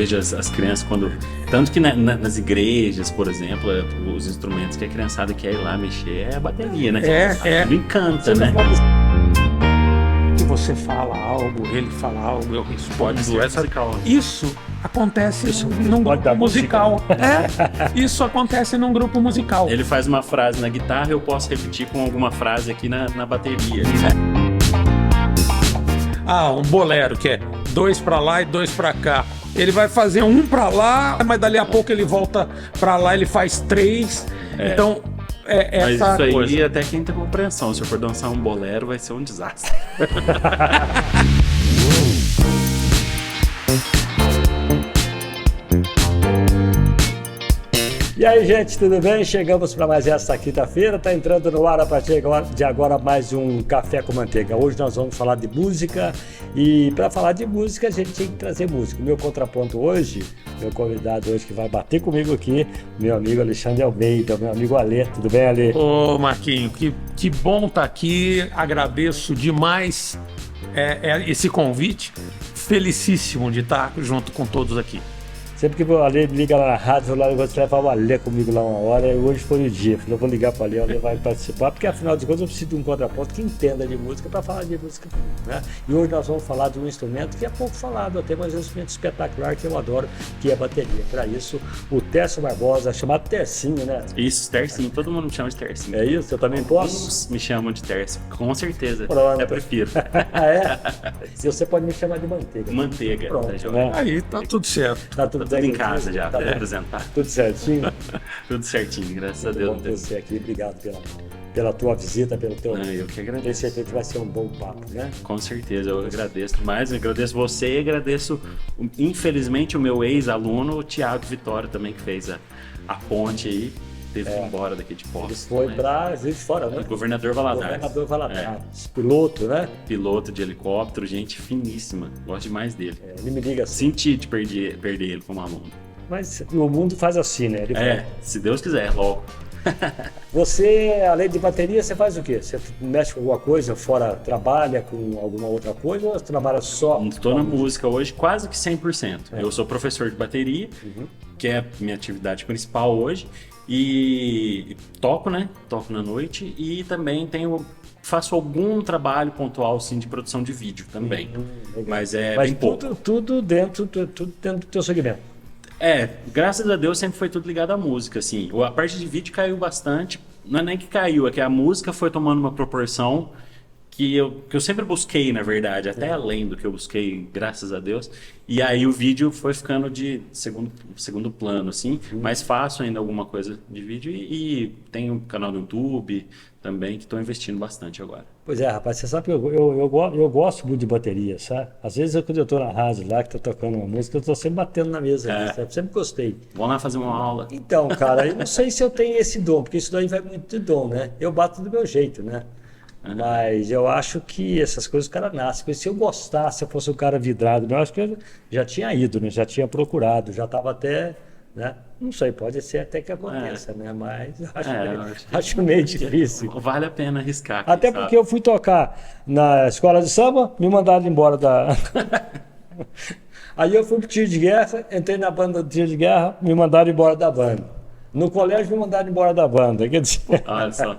vejo as crianças quando... Tanto que nas igrejas, por exemplo, os instrumentos que a criançada quer ir lá mexer é a bateria, né? Me encanta, né? Que você fala algo, ele fala algo, eu respondo. Isso acontece num grupo musical. Isso acontece num grupo musical. Ele faz uma frase na guitarra, eu posso repetir com alguma frase aqui na bateria. Um bolero que é 2 pra lá e 2 pra cá. Ele vai fazer 1 pra lá, mas dali a pouco ele volta pra lá, ele faz 3. Então, mas essa isso aí coisa. até quem tem compreensão. Se eu for dançar um bolero, vai ser um desastre. E aí, gente, tudo bem? Chegamos para mais esta quinta-feira. Está entrando no ar a partir de agora mais um Café com Manteiga. Hoje nós vamos falar de música e para falar de música a gente tem que trazer música. O meu contraponto hoje, meu convidado hoje que vai bater comigo aqui, meu amigo Alexandre Almeida, meu amigo Alê. Tudo bem, Alê? Ô, Marquinho, que bom estar aqui. Agradeço demais esse convite. Felicíssimo de estar junto com todos aqui. Sempre que o Ale liga lá na rádio, eu vou levar o Ale comigo lá uma hora, e hoje foi o dia. Eu vou ligar para o Ale vai participar, porque afinal de contas eu preciso de um contraponto que entenda de música para falar de música. Né? E hoje nós vamos falar de um instrumento que é pouco falado até, mas é um instrumento espetacular que eu adoro, que é a bateria. Para isso, o Tércio Barbosa, chamado Tercinho, né? Isso, Tercinho, todo mundo me chama de Tercinho. É isso? Eu também posso? Alguns me chamam de Tércio, com certeza. Pronto. Eu prefiro. E você pode me chamar de Manteiga. Manteiga. Pronto, Tá, né? Aí tá tudo certo. Tá tudo em casa já, para apresentar. Tudo certinho? Tudo certinho, graças a Deus. Bom ter você aqui, obrigado pela tua visita, pelo teu... Eu que agradeço. Tenho certeza que vai ser um bom papo, né? Com certeza, eu agradeço demais, agradeço você e agradeço, infelizmente, o meu ex-aluno, o Thiago Vitória, também, que fez a ponte aí, teve que ir embora daqui de Poços. Ele foi para Juiz de Fora, né? Governador Valadares. Governador Valadares. Piloto, né? Piloto de helicóptero, gente finíssima, gosto demais dele. Ele me liga assim. Senti de perder ele como aluno. Mas o mundo faz assim, né? Se Deus quiser, logo. Você, além de bateria, você faz o quê? Você mexe com alguma coisa, fora trabalha com alguma outra coisa ou você trabalha só? Estou na música hoje quase que 100%. Eu sou professor de bateria, que é a minha atividade principal hoje, e toco, né? Toco na noite e também faço algum trabalho pontual, sim, de produção de vídeo também. Mas bem pouco. Tudo dentro do teu segmento. Graças a Deus sempre foi tudo ligado à música, assim. A parte de vídeo caiu bastante, não é nem que caiu, é que a música foi tomando uma proporção que eu sempre busquei, na verdade, até além do que eu busquei, graças a Deus. E aí o vídeo foi ficando de segundo plano, assim, mas faço ainda alguma coisa de vídeo e tenho um canal no YouTube também, que estou investindo bastante agora. Pois é, rapaz, você sabe que eu gosto muito de bateria, sabe? Às vezes quando eu tô na rádio lá, que tô tocando uma música, eu tô sempre batendo na mesa, sabe? Sempre gostei. Vamos lá fazer uma aula. Então, cara, eu não sei se eu tenho esse dom, porque isso daí vai muito de dom, né? Eu bato do meu jeito, né? Mas eu acho que essas coisas o cara nasce. Porque se eu gostasse, se eu fosse um cara vidrado, eu acho que eu já tinha ido, né? Já tinha procurado, já estava até, né? Não sei, pode ser até que aconteça, né? Mas acho meio difícil. Vale a pena arriscar. Até porque eu fui tocar na escola de samba, me mandaram embora da... Aí eu fui pro tiro de guerra, entrei na banda do tiro de guerra, me mandaram embora da banda. No colégio me mandaram embora da banda, quer dizer... Olha só.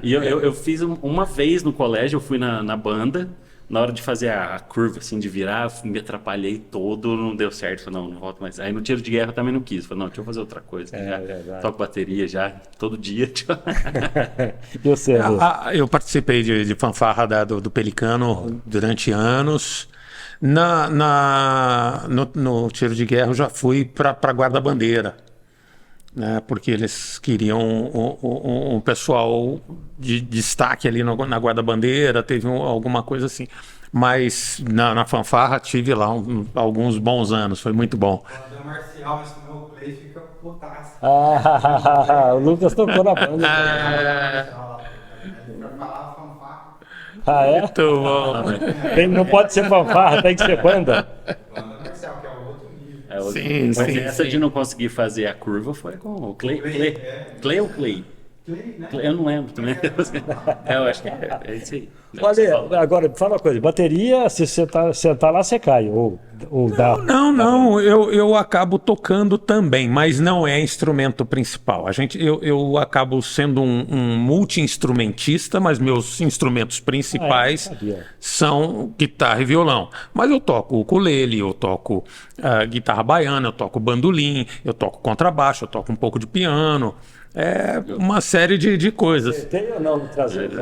E eu fiz uma vez no colégio, eu fui na banda, na hora de fazer a curva, assim, de virar, eu me atrapalhei todo, não deu certo. Falei, não volto mais. Aí no tiro de guerra eu também não quis. Falei, não, deixa eu fazer outra coisa. Toco bateria já, todo dia. Eu participei de fanfarra do Pelicano durante anos. No tiro de guerra eu já fui para guarda-bandeira. Né, porque eles queriam um pessoal de destaque ali na guarda-bandeira, teve alguma coisa assim. Mas na fanfarra tive lá alguns bons anos, foi muito bom. Quando é marcial, mas como é o Clay, fica putaço. O Lucas tocou na banda. É? Muito bom. Não pode ser fanfarra, tem que ser banda. Banda marcial, que é o outro nível. Mas essa de não conseguir fazer a curva foi com o Clay. Clay ou Clay? Clay, né? Eu não lembro também. Eu acho que é isso aí. Olha, agora, fala uma coisa, bateria, se você sentar lá, você cai, ou dá. Não, eu acabo tocando também, mas não é instrumento principal. Eu acabo sendo um multi-instrumentista, mas meus instrumentos principais sabia. são guitarra e violão. Mas eu toco ukulele, eu toco guitarra baiana, eu toco bandolim, eu toco contrabaixo, eu toco um pouco de piano. É uma série de coisas. Tem ou não no traseiro?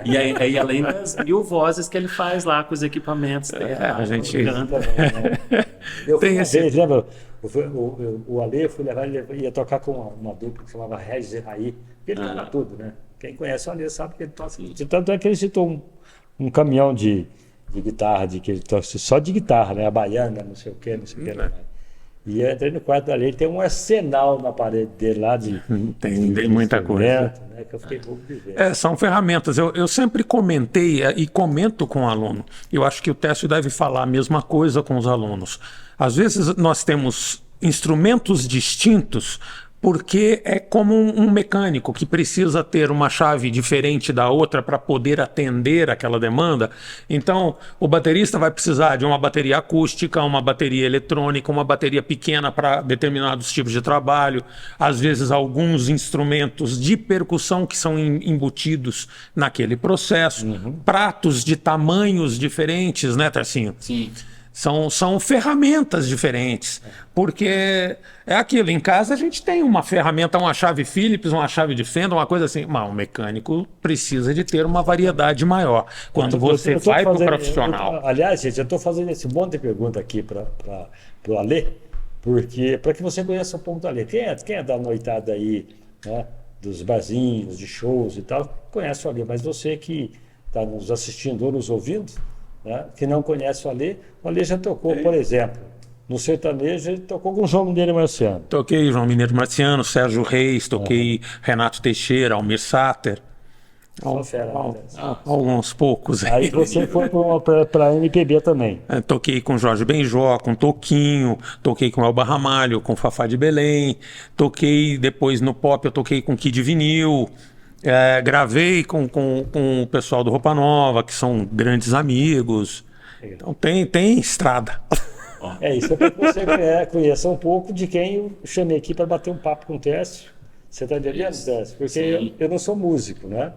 E aí, além das 1000 vozes que ele faz lá com os equipamentos dele, lá, a gente- canta. Eu fui Tem uma esse- vez, lembra? O Ale, eu fui levar, ele ia tocar com uma dupla que chamava Regis e Raí. Ele toca tudo, né? Quem conhece o Ale sabe que ele toca. Tanto é que ele citou um caminhão de guitarra, que ele toca só de guitarra, né? A baiana, não sei o quê, não sei o quê. Né? E eu entrei no quarto do Ale, ele tem um arsenal na parede dele lá de Tem muita coisa. instrumento, né? Que eu fiquei louco de ver. São ferramentas. Eu sempre comentei e comento com o aluno. Eu acho que o Técio deve falar a mesma coisa com os alunos. Às vezes nós temos instrumentos distintos porque é como um mecânico que precisa ter uma chave diferente da outra para poder atender aquela demanda. Então, o baterista vai precisar de uma bateria acústica, uma bateria eletrônica, uma bateria pequena para determinados tipos de trabalho, às vezes alguns instrumentos de percussão que são embutidos naquele processo, pratos de tamanhos diferentes, né, Tarcinho? Sim. São ferramentas diferentes, porque é aquilo, em casa a gente tem uma ferramenta, uma chave Phillips, uma chave de Fender, uma coisa assim, mas o mecânico precisa de ter uma variedade maior. Quando você Eu tô vai para o fazendo- profissional. aliás, gente, eu estou fazendo esse monte de pergunta aqui para o Ale, porque para que você conheça um pouco do Ale. Quem é da noitada aí, né, dos barzinhos, de shows e tal, conhece o Ale, mas você que está nos assistindo ou nos ouvindo, né, que não conhece o Ale já tocou, por exemplo, no sertanejo, ele tocou com o João Mineiro e Marciano. Toquei João Mineiro Marciano, Sérgio Reis, toquei Renato Teixeira, Almir Sater, Só fera, né? alguns poucos. Aí você foi para MPB também. Toquei com Jorge Benjó, com Toquinho, toquei com Elba Ramalho, com Fafá de Belém, toquei depois no pop, eu toquei com Kid Vinil, gravei com o pessoal do Roupa Nova, que são grandes amigos. Então tem estrada. Isso é para que você conheça um pouco de quem eu chamei aqui para bater um papo com o Técio. Você está entendendo, Técio? Porque eu não sou músico, né?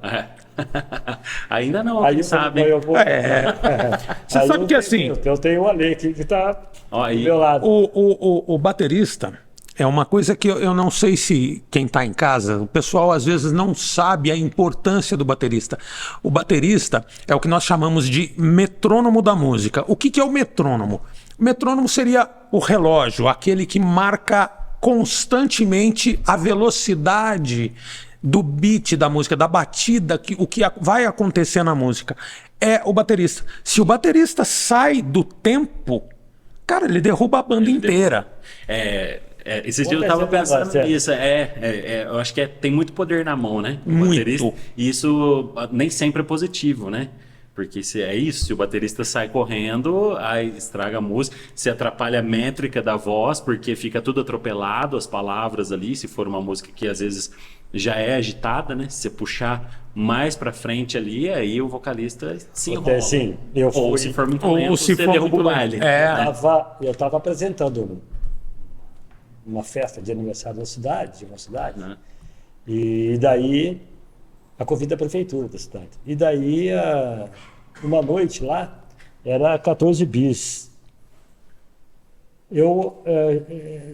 Ainda não, Aí quem sabe. hein? eu vou. Você Aí sabe eu que assim, Eu tenho o Ale aqui que está Ó, do e- meu lado. o baterista é uma coisa que eu não sei se quem está em casa, o pessoal às vezes não sabe a importância do baterista. O baterista é o que nós chamamos de metrônomo da música. O que é o metrônomo? O metrônomo seria o relógio, aquele que marca constantemente a velocidade do beat da música, da batida, o que vai acontecer na música. É o baterista. Se o baterista sai do tempo, cara, ele derruba a banda inteira. Esses dias eu tava pensando nisso. Eu acho que tem muito poder na mão, né? O Muito. baterista. E isso nem sempre é positivo, né? Porque se o baterista sai correndo, aí estraga a música, se atrapalha a métrica da voz, porque fica tudo atropelado, as palavras ali, se for uma música que às vezes já é agitada, né? Se você puxar mais pra frente ali, aí o vocalista se enrola. Sim, Ou se for muito lento, Ou se você for derruba o muito baile. lento. Eu estava apresentando uma festa de aniversário de uma cidade, Né? e daí a convida da prefeitura da cidade. E daí, uma noite lá, era 14 bis. Eu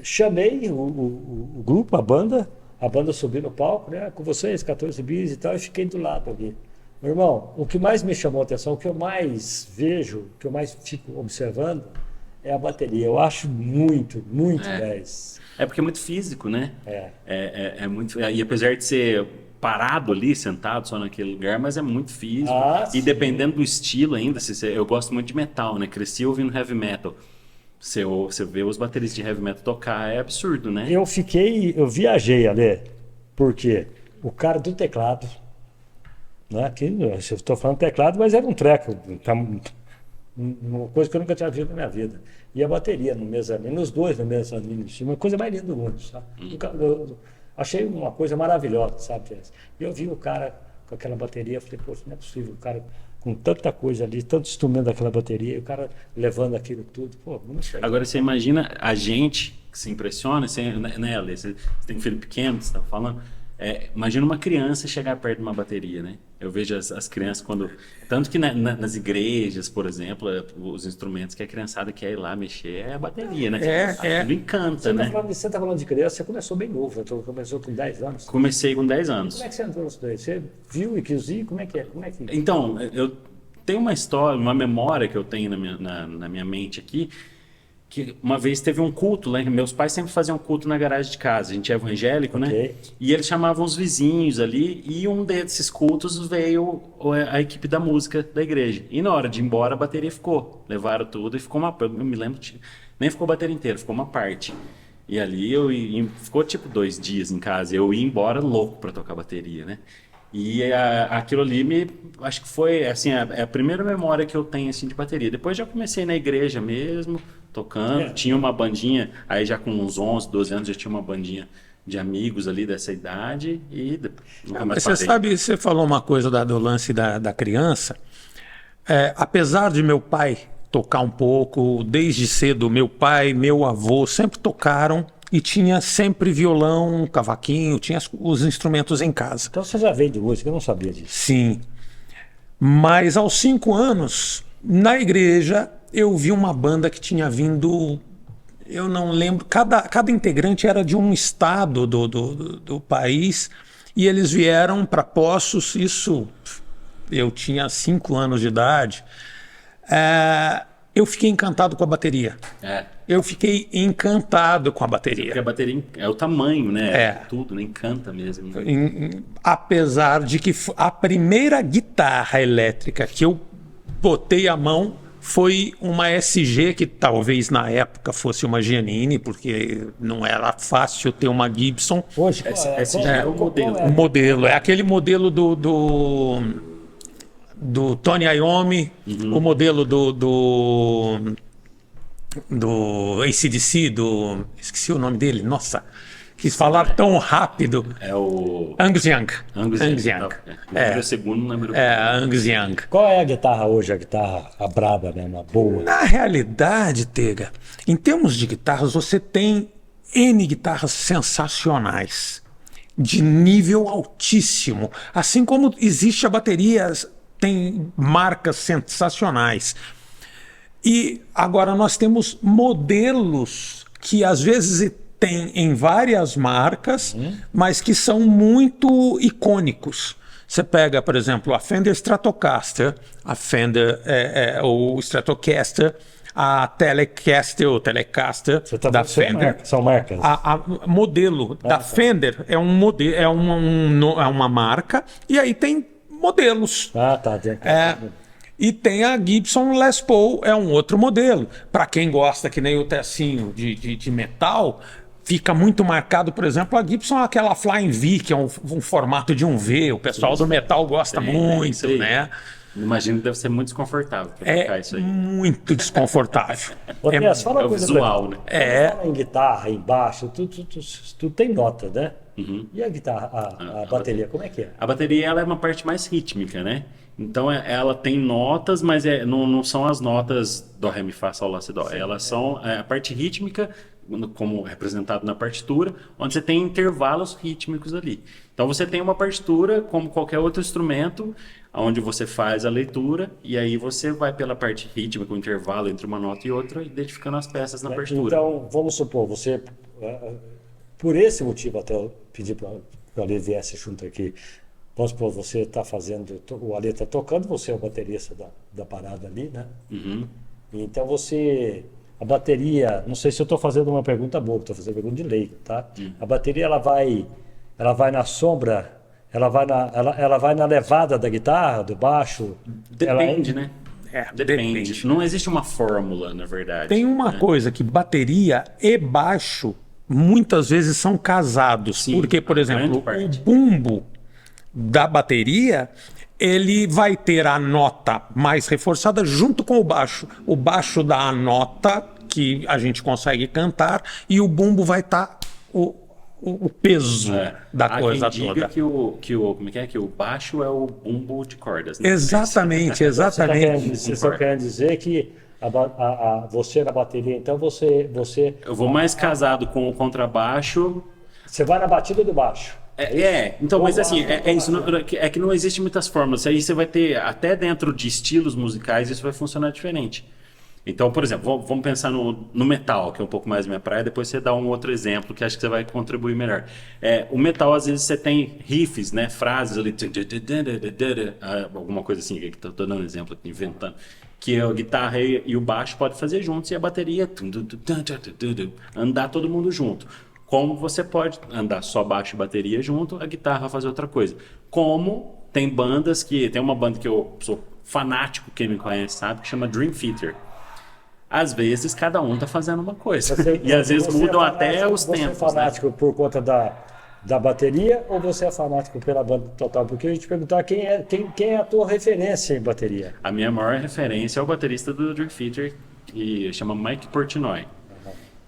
chamei o grupo, a banda subiu no palco, né, com vocês, 14 bis e tal, e fiquei do lado ali. Meu irmão, o que mais me chamou a atenção, o que eu mais vejo, o que eu mais fico observando, é a bateria. Eu acho muito 10. É porque é muito físico, né? É. É muito. E apesar de ser parado ali, sentado só naquele lugar, mas é muito físico. E Sim. dependendo do estilo ainda, eu gosto muito de metal, né? Cresci ouvindo heavy metal. Você vê os bateristas de heavy metal tocar, é absurdo, né? Eu viajei, Ale, porque o cara do teclado, né, que eu estou falando teclado, mas era um treco, uma coisa que eu nunca tinha visto na minha vida. E a bateria no mezanino, os dois no mezanino, uma coisa mais linda do mundo, sabe? Achei uma coisa maravilhosa, sabe? E eu vi o cara com aquela bateria, falei, poxa, não é possível, o cara com tanta coisa ali, tanto instrumento daquela bateria, e o cara levando aquilo tudo, pô, não sei. Agora você imagina a gente que se impressiona, você, né, Ale, você tem um filho pequeno, você está falando. Imagina uma criança chegar perto de uma bateria, né? Eu vejo as crianças quando. Tanto que nas igrejas, por exemplo, os instrumentos que a criançada quer ir lá mexer é a bateria, né? Aquilo encanta, né? Você está falando de criança, você começou bem novo, então começou com 10 anos. Comecei com 10 anos. Como é que você entrou nisso daí? Você viu e quis ir? Como é que é? Então, eu tenho uma história, uma memória que eu tenho na minha mente aqui, que uma vez teve um culto, né? Meus pais sempre faziam culto na garagem de casa, a gente é evangélico, né? E eles chamavam os vizinhos ali, e um desses cultos veio a equipe da música da igreja. E na hora de ir embora, a bateria ficou. Levaram tudo e ficou eu me lembro, nem ficou a bateria inteira, ficou uma parte. E ali ficou tipo 2 dias em casa, eu ia embora louco para tocar bateria, né? E aquilo ali acho que foi assim, a primeira memória que eu tenho assim, de bateria. Depois já comecei na igreja mesmo, tocando. Tinha uma bandinha, aí já com uns 11, 12 anos já tinha uma bandinha de amigos ali dessa idade e nunca mais parei. Você sabe, você falou uma coisa do lance da criança. Apesar de meu pai tocar um pouco, desde cedo, meu pai, meu avô sempre tocaram. E tinha sempre violão, cavaquinho, tinha os instrumentos em casa. Então você já veio de música, eu não sabia disso. Sim. Mas aos 5 anos, na igreja, eu vi uma banda que tinha vindo, eu não lembro, cada integrante era de um estado do país, e eles vieram para Poços, isso eu tinha 5 anos de idade. Eu fiquei encantado com a bateria. Eu fiquei encantado com a bateria. Porque a bateria é o tamanho, né? Tudo, né? Encanta mesmo. Apesar de que a primeira guitarra elétrica que eu botei a mão foi uma SG, que talvez na época fosse uma Giannini, porque não era fácil ter uma Gibson. Hoje, SG é o modelo. O modelo, é aquele modelo do Tony Iommi, o modelo do AC/DC, esqueci o nome dele, nossa, quis falar tão rápido. É o Angus Young. Angus Young. É o segundo número. Angus Young. Qual é a guitarra hoje, a guitarra a braba mesmo, a boa? Na realidade, Tega, em termos de guitarras, você tem N guitarras sensacionais, de nível altíssimo, assim como existe a bateria. Tem marcas sensacionais. E agora nós temos modelos que às vezes tem em várias marcas, mas que são muito icônicos. Você pega, por exemplo, a Fender Stratocaster, a Fender ou Stratocaster, a Telecaster ou Telecaster da Fender. São marcas. A modelo da Fender é um modelo, é uma marca, e aí tem modelos. Tá. E tem a Gibson Les Paul, é um outro modelo. Para quem gosta, que nem o Tessinho, de metal, fica muito marcado, por exemplo, a Gibson, aquela Flying V, que é um formato de um V. O pessoal do metal gosta muito, né? Imagino que deve ser muito desconfortável para tocar isso aí. Muito desconfortável. Fala uma coisa visual, né? Fala em guitarra, em baixo, tu tem nota, né? E a guitarra, a bateria, como é que é? A bateria ela é uma parte mais rítmica, né? Então ela tem notas, mas não são as notas dó, ré, mi, fá, sol, lá, si, dó. Elas são a parte rítmica, como representado na partitura, onde você tem intervalos rítmicos ali. Então você tem uma partitura, como qualquer outro instrumento, onde você faz a leitura e aí você vai pela parte rítmica, o intervalo entre uma nota e outra, identificando as peças na partitura. Então, vamos supor, você, por esse motivo até eu pedi para o Ale viesse junto aqui, vamos supor, você está fazendo, o Ale está tocando, você é o baterista da parada ali, né? Então a bateria, não sei se eu estou fazendo uma pergunta boa, estou fazendo uma pergunta de leigo, tá? A bateria ela vai na sombra, ela vai na levada da guitarra, do baixo? Depende, né? Depende. Não existe uma fórmula, na verdade. Tem uma coisa que bateria e baixo muitas vezes são casados. Sim, porque, por exemplo, o bumbo da bateria, ele vai ter a nota mais reforçada junto com o baixo. O baixo dá a nota que a gente consegue cantar e o bumbo vai estar o peso da Há coisa quem diga toda. como é que o baixo é o bumbo de cordas, né? Exatamente, exatamente. Você só quer dizer que você na bateria, então você Eu vou mais casado com o contrabaixo. vai na batida do baixo. Então, mas assim, isso, é que não existe muitas fórmulas. Aí você vai ter, até dentro de estilos musicais, isso vai funcionar diferente. Então, por exemplo, vamos pensar no metal, que é um pouco mais minha praia, depois você dá um outro exemplo que acho que você vai contribuir melhor. O metal, às vezes, você tem riffs, né? Frases ali, alguma coisa assim, que estou dando um exemplo aqui, inventando. Que a guitarra e o baixo podem fazer juntos e a bateria andar todo mundo junto. Como você pode andar só baixo e bateria junto, a guitarra fazer outra coisa. Como tem bandas tem uma banda que eu sou fanático, quem me conhece sabe, que chama Dream Theater. Às vezes cada um tá fazendo uma coisa. E às vezes mudam até os tempos. Você é fanático por conta da bateria ou você é fanático pela banda total? Porque eu ia te perguntar quem é a tua referência em bateria. A minha maior referência é o baterista do Dream Theater, que chama Mike Portnoy.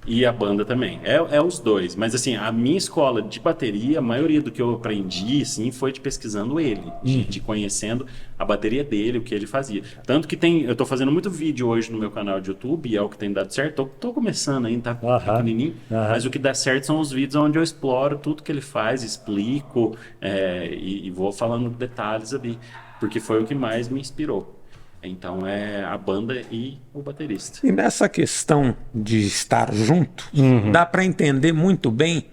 E a banda também. É os dois. Mas assim, a minha escola de bateria, a maioria do que eu aprendi, assim, foi de pesquisando ele. De conhecendo a bateria dele, o que ele fazia. Tanto que eu tô fazendo muito vídeo hoje no meu canal de YouTube, e é o que tem dado certo. Tô começando ainda, tá pequenininho. Mas o que dá certo são os vídeos onde eu exploro tudo que ele faz, explico, e vou falando detalhes ali. Porque foi o que mais me inspirou. Então é a banda e o baterista. E nessa questão de estar junto, dá para entender muito bem,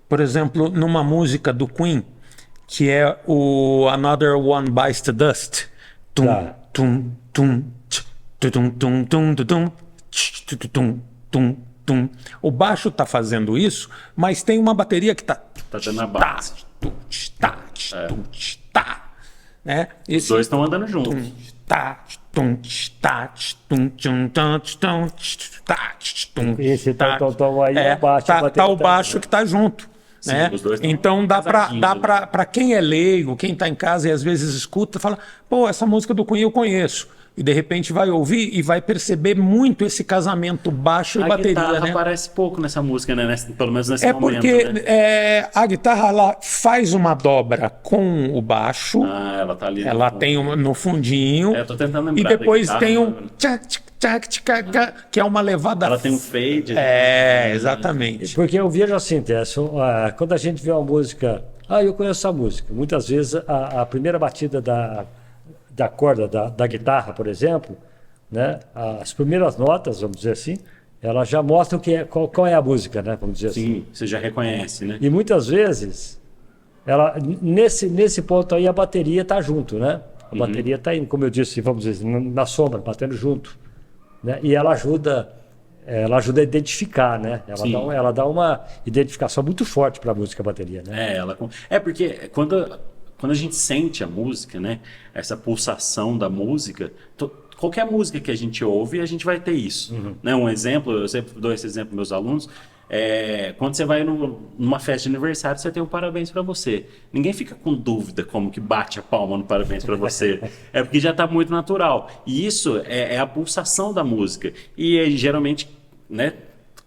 por exemplo, numa música do Queen, que é o Another One Bites the Dust. Tum, tum, tum, tum, tum, tum, tum, tum, tum, tum. O baixo está fazendo isso, mas tem uma bateria que está dando a base. Né? Os dois estão andando juntos. Esse tom aí é baixo. Tá o baixo que tá junto. Sim, né? os dois Então dá para quem é leigo, quem está em casa e às vezes escuta, fala, pô, essa música do Queen eu conheço. E de repente vai ouvir e vai perceber muito esse casamento baixo e bateria. A guitarra aparece pouco nessa música, né? Pelo menos nesse momento. Porque né? A guitarra ela faz uma dobra com o baixo. Ela tá ali. Ela tem no fundinho. Eu tô tentando lembrar. E depois tem um que é uma levada. Ela tem um fade. Exatamente. Porque eu vejo assim, Tesson, quando a gente vê uma música, eu conheço essa música. Muitas vezes a primeira batida da corda da guitarra, por exemplo, né? As primeiras notas, vamos dizer assim, ela já mostra qual é a música, né? Vamos dizer assim. Sim, você já reconhece, né? E muitas vezes, nesse ponto aí, a bateria está junto, né? A bateria está indo, como eu disse, vamos dizer, na sombra, batendo junto, né? E ela ajuda a identificar, né? Ela dá uma identificação muito forte para a música, a bateria, né? Porque quando a gente sente a música, né? Essa pulsação da música, qualquer música que a gente ouve, a gente vai ter isso. Né? Um exemplo, eu sempre dou esse exemplo para meus alunos, quando você vai numa festa de aniversário, você tem um parabéns para você. Ninguém fica com dúvida como que bate a palma no parabéns para você. É porque já está muito natural. E isso é a pulsação da música. E geralmente, né?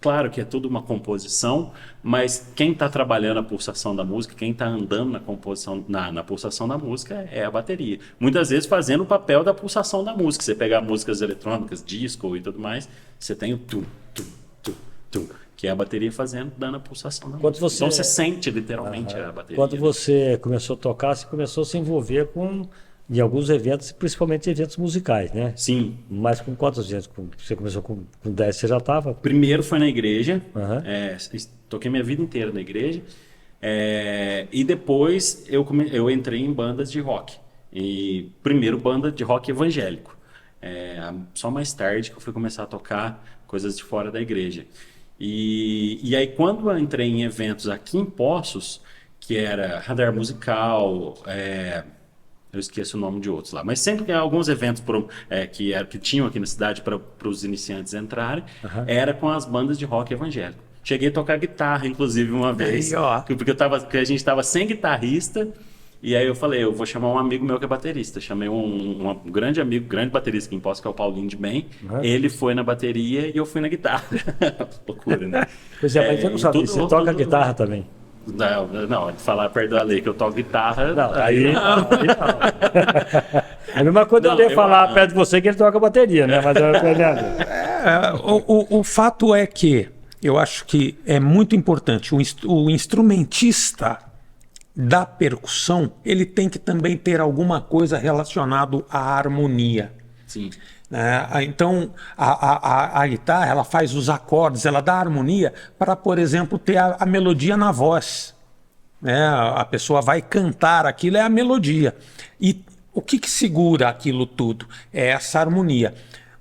Claro que é tudo uma composição, mas quem está trabalhando a pulsação da música, quem está andando na composição, na pulsação da música é a bateria. Muitas vezes fazendo o papel da pulsação da música. Você pegar músicas eletrônicas, disco e tudo mais, você tem o tum, tum, tum, tum, que é a bateria dando a pulsação da música. Então você sente literalmente a bateria. Quando você começou a tocar, você começou a se envolver em alguns eventos, principalmente eventos musicais, né? Sim. Mas com quantos anos? Você começou com 10, você já estava? Primeiro foi na igreja, toquei minha vida inteira na igreja, e depois eu entrei em bandas de rock. E primeiro banda de rock evangélico. Só mais tarde que eu fui começar a tocar coisas de fora da igreja. E aí quando eu entrei em eventos aqui em Poços, que era radar musical, eu esqueço o nome de outros lá. Mas sempre que alguns eventos que tinham aqui na cidade para os iniciantes entrarem, era com as bandas de rock evangélico. Cheguei a tocar guitarra, inclusive, uma vez. Porque a gente estava sem guitarrista. E aí eu falei, eu vou chamar um amigo meu que é baterista. Chamei um grande amigo, grande baterista que em Poços, que é o Paulinho de Bem. Ele foi na bateria e eu fui na guitarra. Loucura, né? Pois mas eu não sabia. Você toca guitarra também? Não, falar perto da lei que eu toco guitarra. Não, aí não. É a mesma coisa Não, de eu eu- falar perto de você que ele toca bateria, né? Mas O fato é que eu acho que é muito importante o instrumentista da percussão, ele tem que também ter alguma coisa relacionada à harmonia. Sim. Né? Então, a guitarra, ela faz os acordes, ela dá harmonia para, por exemplo, ter a melodia na voz. Né? A pessoa vai cantar aquilo, é a melodia. E o que segura aquilo tudo? É essa harmonia.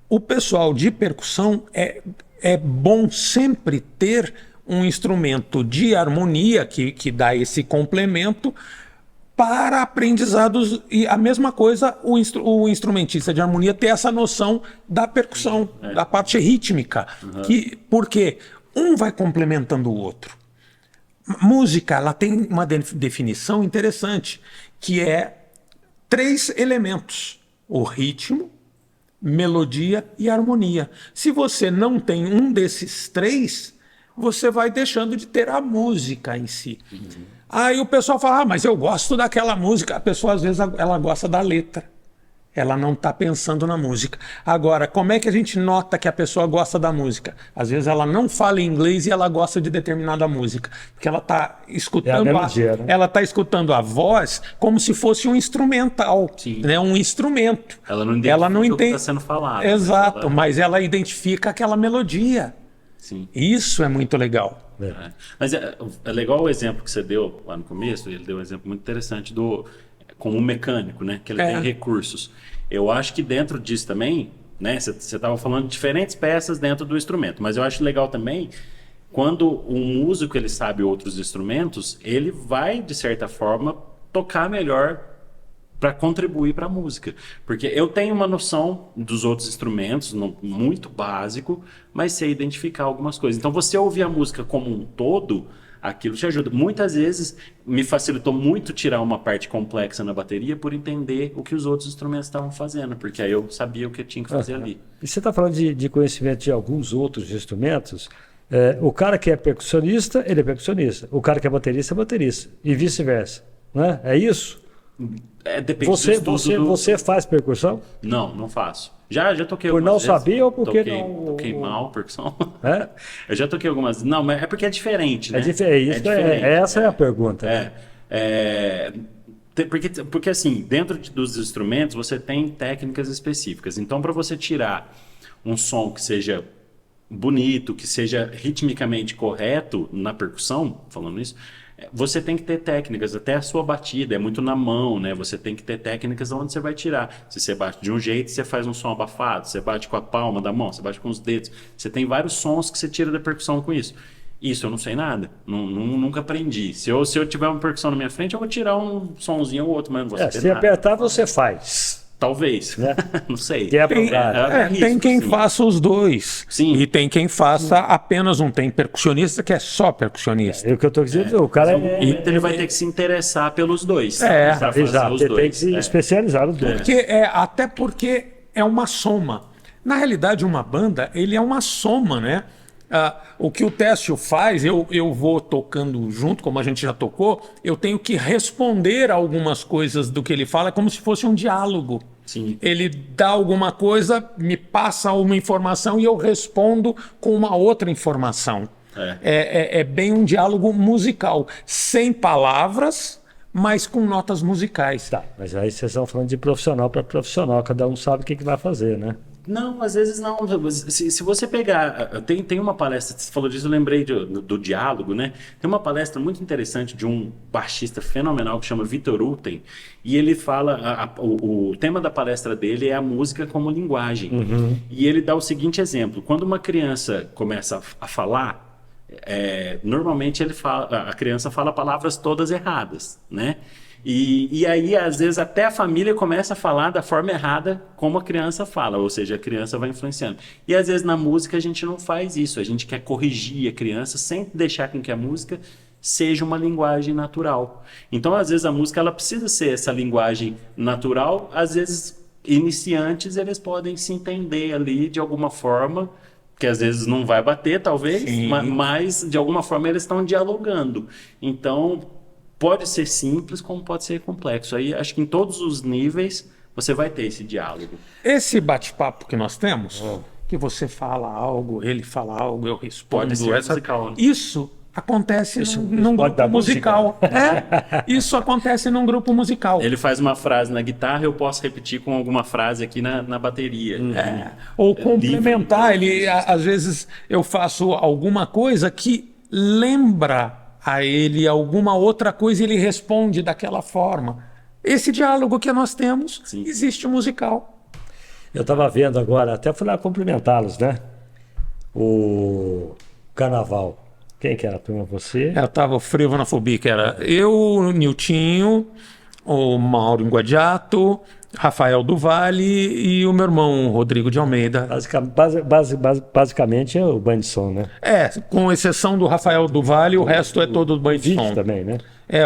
O pessoal de percussão é bom sempre ter um instrumento de harmonia que dá esse complemento para aprendizados, e a mesma coisa o instrumentista de harmonia ter essa noção da percussão, da parte rítmica, porque um vai complementando o outro. Música, ela tem uma definição interessante, que é 3 elementos: o ritmo, melodia e harmonia. Se você não tem um desses 3, você vai deixando de ter a música em si. Aí o pessoal fala, mas eu gosto daquela música. A pessoa, às vezes, ela gosta da letra. Ela não está pensando na música. Agora, como é que a gente nota que a pessoa gosta da música? Às vezes ela não fala inglês e ela gosta de determinada música. Porque ela está escutando, melodia, né? ela tá escutando a voz como se fosse um instrumental. Sim. Né? Um instrumento. Ela não identifica o que entende. está sendo falado. Exato, mas ela identifica aquela melodia. Sim. Isso é muito legal. É. Mas é legal o exemplo que você deu lá no começo. Ele deu um exemplo muito interessante como um mecânico, né? Que ele tem recursos. Eu acho que dentro disso também, né? Você estava falando de diferentes peças dentro do instrumento, mas eu acho legal também quando um músico ele sabe outros instrumentos, ele vai de certa forma tocar melhor para contribuir para a música. Porque eu tenho uma noção dos outros instrumentos, muito básico, mas sei identificar algumas coisas. Então, você ouvir a música como um todo, aquilo te ajuda. Muitas vezes, me facilitou muito tirar uma parte complexa na bateria por entender o que os outros instrumentos estavam fazendo, porque aí eu sabia o que eu tinha que fazer ali. E você está falando de conhecimento de alguns outros instrumentos. O cara que é percussionista, ele é percussionista. O cara que é baterista, e vice-versa. Né? É isso? Depende do estudo Você faz percussão? Não faço. Já toquei Por algumas não vezes. saber ou porque não... Toquei mal percussão. É? Eu já toquei algumas... Não, mas é porque é diferente, né? Diferente. Essa é a pergunta. Porque assim, dentro dos instrumentos você tem técnicas específicas. Então, para você tirar um som que seja bonito, que seja ritmicamente correto na percussão, falando isso, você tem que ter técnicas, até a sua batida é muito na mão, né? Você tem que ter técnicas onde você vai tirar. Se você bate de um jeito, você faz um som abafado, você bate com a palma da mão, você bate com os dedos. Você tem vários sons que você tira da percussão com isso. Isso eu não sei nada, nunca aprendi. Se eu tiver uma percussão na minha frente, eu vou tirar um sonzinho ou outro, mas não vou saber Se nada. apertar, você faz. Talvez, Né? não sei. Tem quem faça os dois. Sim. E tem quem faça apenas um. Tem percussionista que é só percussionista. É o que eu estou dizendo. O cara Ele vai ter que se interessar pelos dois. É, pra fazer exato. os Ele tem que dois. se especializar nos dois. Até porque é uma soma. Na realidade, uma banda, ele é uma soma, né? O que o Técio faz, eu vou tocando junto, como a gente já tocou, eu tenho que responder a algumas coisas do que ele fala, como se fosse um diálogo. Sim. Ele dá alguma coisa, me passa uma informação e eu respondo com uma outra informação. É bem um diálogo musical, sem palavras, mas com notas musicais. Tá, mas aí vocês estão falando de profissional para profissional, cada um sabe o que vai fazer, né? Não, às vezes não. Se você pegar... Tem uma palestra, você falou disso, eu lembrei do diálogo, né? Tem uma palestra muito interessante de um baixista fenomenal que chama Vitor Uten, e ele fala... O tema da palestra dele é a música como linguagem. Uhum. E ele dá o seguinte exemplo. Quando uma criança começa a falar, normalmente a criança fala palavras todas erradas, né? E aí, às vezes, até a família começa a falar da forma errada como a criança fala, ou seja, a criança vai influenciando. E às vezes na música a gente não faz isso, a gente quer corrigir a criança sem deixar com que a música seja uma linguagem natural. Então, às vezes, a música ela precisa ser essa linguagem natural, às vezes, iniciantes, eles podem se entender ali de alguma forma que às vezes não vai bater, talvez, Sim. mas de alguma forma eles estão dialogando. Então, pode ser simples como pode ser complexo. Aí acho que em todos os níveis você vai ter esse diálogo. Esse bate-papo que nós temos, que você fala algo, ele fala algo, eu respondo. Pode ser musical, né? Isso acontece num pode grupo dar musical. Isso acontece num grupo musical. Ele faz uma frase na guitarra, eu posso repetir com alguma frase aqui na bateria. Ou complementar, às vezes eu faço alguma coisa que lembra a ele alguma outra coisa e ele responde daquela forma. Esse diálogo que nós temos, Sim. existe musical. Eu estava vendo agora, até fui lá cumprimentá-los, né? O Carnaval. Quem que era a turma? Você? Tava o Frivonafobia, que era eu, o Niltinho, o Mauro Inguadiato, Rafael do Vale e o meu irmão Rodrigo de Almeida. Basicamente é o band de som, né? Com exceção do Rafael do Vale, o resto é todo do band de som. também, né?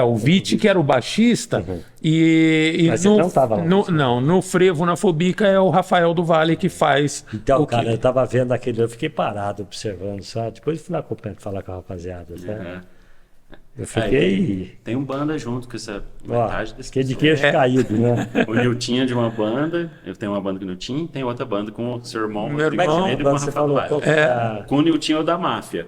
O Vite, que era o baixista, e Mas ele não tava lá. no Frevonafobia é o Rafael do Vale que faz Então, o cara, que... eu tava vendo aquele, eu fiquei parado observando, sabe? Depois eu fui lá falar com a rapaziada, né? Eu fiquei... Tem um banda junto com essa Ó, metade desse fiquei de pessoal. queixo caído, né? O Niltinho é de uma banda, eu tenho uma banda com o Niltinho, tem outra banda com o seu irmão. Meu Rodrigo irmão, Almeida e com o Você Rafael falou, Vale. qual que é a- Com o Niltinho é o da Máfia,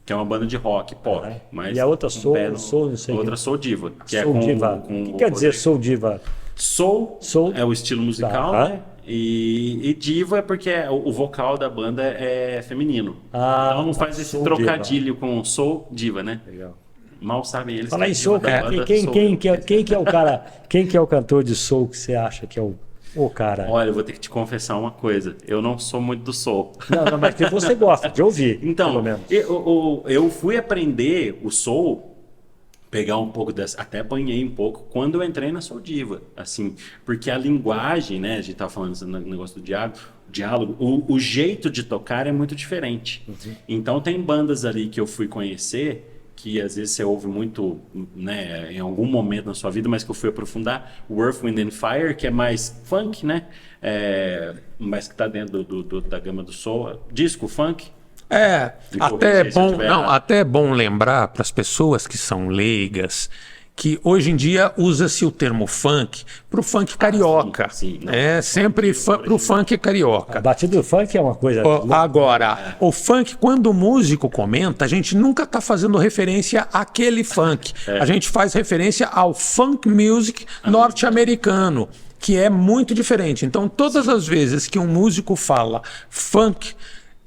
que é uma banda de rock, pop. Mas E a outra com Soul- pé no- Soul, não sei a outra que- Soul Diva, que é Soul com, Diva. com O que quer dizer Rodrigo. Soul Diva? Soul é o estilo musical, Tá. né? E diva é porque o vocal da banda é feminino. Ah, então não faz esse Soul trocadilho com Soul Diva, né? Legal. Mal sabem eles. Fala que em a Soul, diva da cara. banda Quem sou que eu. é o cara, quem que é o cantor de Soul que você acha que é o cara? Olha, eu vou ter que te confessar uma coisa. Eu não sou muito do soul. Não, mas que você gosta de ouvir, pelo Então, menos. eu fui aprender o soul, pegar um pouco dessa, até apanhei um pouco quando eu entrei na Soul Diva, assim, porque a linguagem, né, a gente tava falando esse negócio do diálogo, o jeito de tocar é muito diferente. Então tem bandas ali que eu fui conhecer que às vezes você ouve muito, né, em algum momento na sua vida, mas que eu fui aprofundar, o Earth, Wind and Fire, que é mais funk, né, mas que está dentro da gama do soul, disco funk. Até é bom lembrar para as pessoas que são leigas que hoje em dia usa-se o termo funk para o funk carioca. sim, não. Sempre para o funk A carioca. batida do funk é uma coisa... Agora, o funk, quando o músico comenta, a gente nunca está fazendo referência àquele funk. A gente faz referência ao funk music norte-americano, que é muito diferente. Então, todas as vezes que um músico fala funk,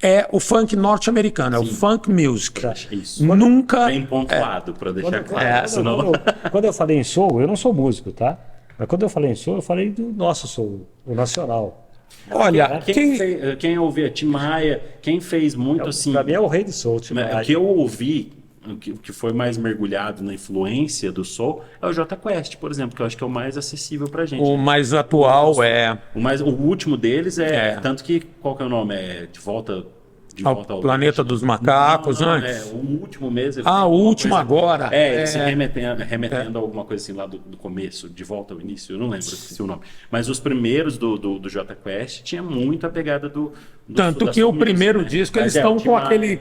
é o funk norte-americano, é o funk music. Isso. Nunca... Bem pontuado, para deixar claro. Senão... Quando eu falei em soul, eu não sou músico, tá? Mas quando eu falei em soul, eu falei do nosso soul, o nacional. Olha, Quem ouvia Tim Maia, quem fez muito assim... Pra mim é o rei do soul. Tim Maia. O que eu ouvi, o que foi mais mergulhado na influência do soul, é o Jota Quest, por exemplo, que eu acho que é o mais acessível pra gente. o mais atual é O último deles tanto que, qual que é o nome? É De Volta ao Planeta dos Macacos, não, né? o último mês. O último agora. Se remetendo a alguma coisa assim lá do começo, de volta ao início, eu não lembro se o nome. Mas os primeiros do Jota Quest tinha muito a pegada do Tanto da que soul o music, primeiro né? disco, Mas eles estão tinha com aquele...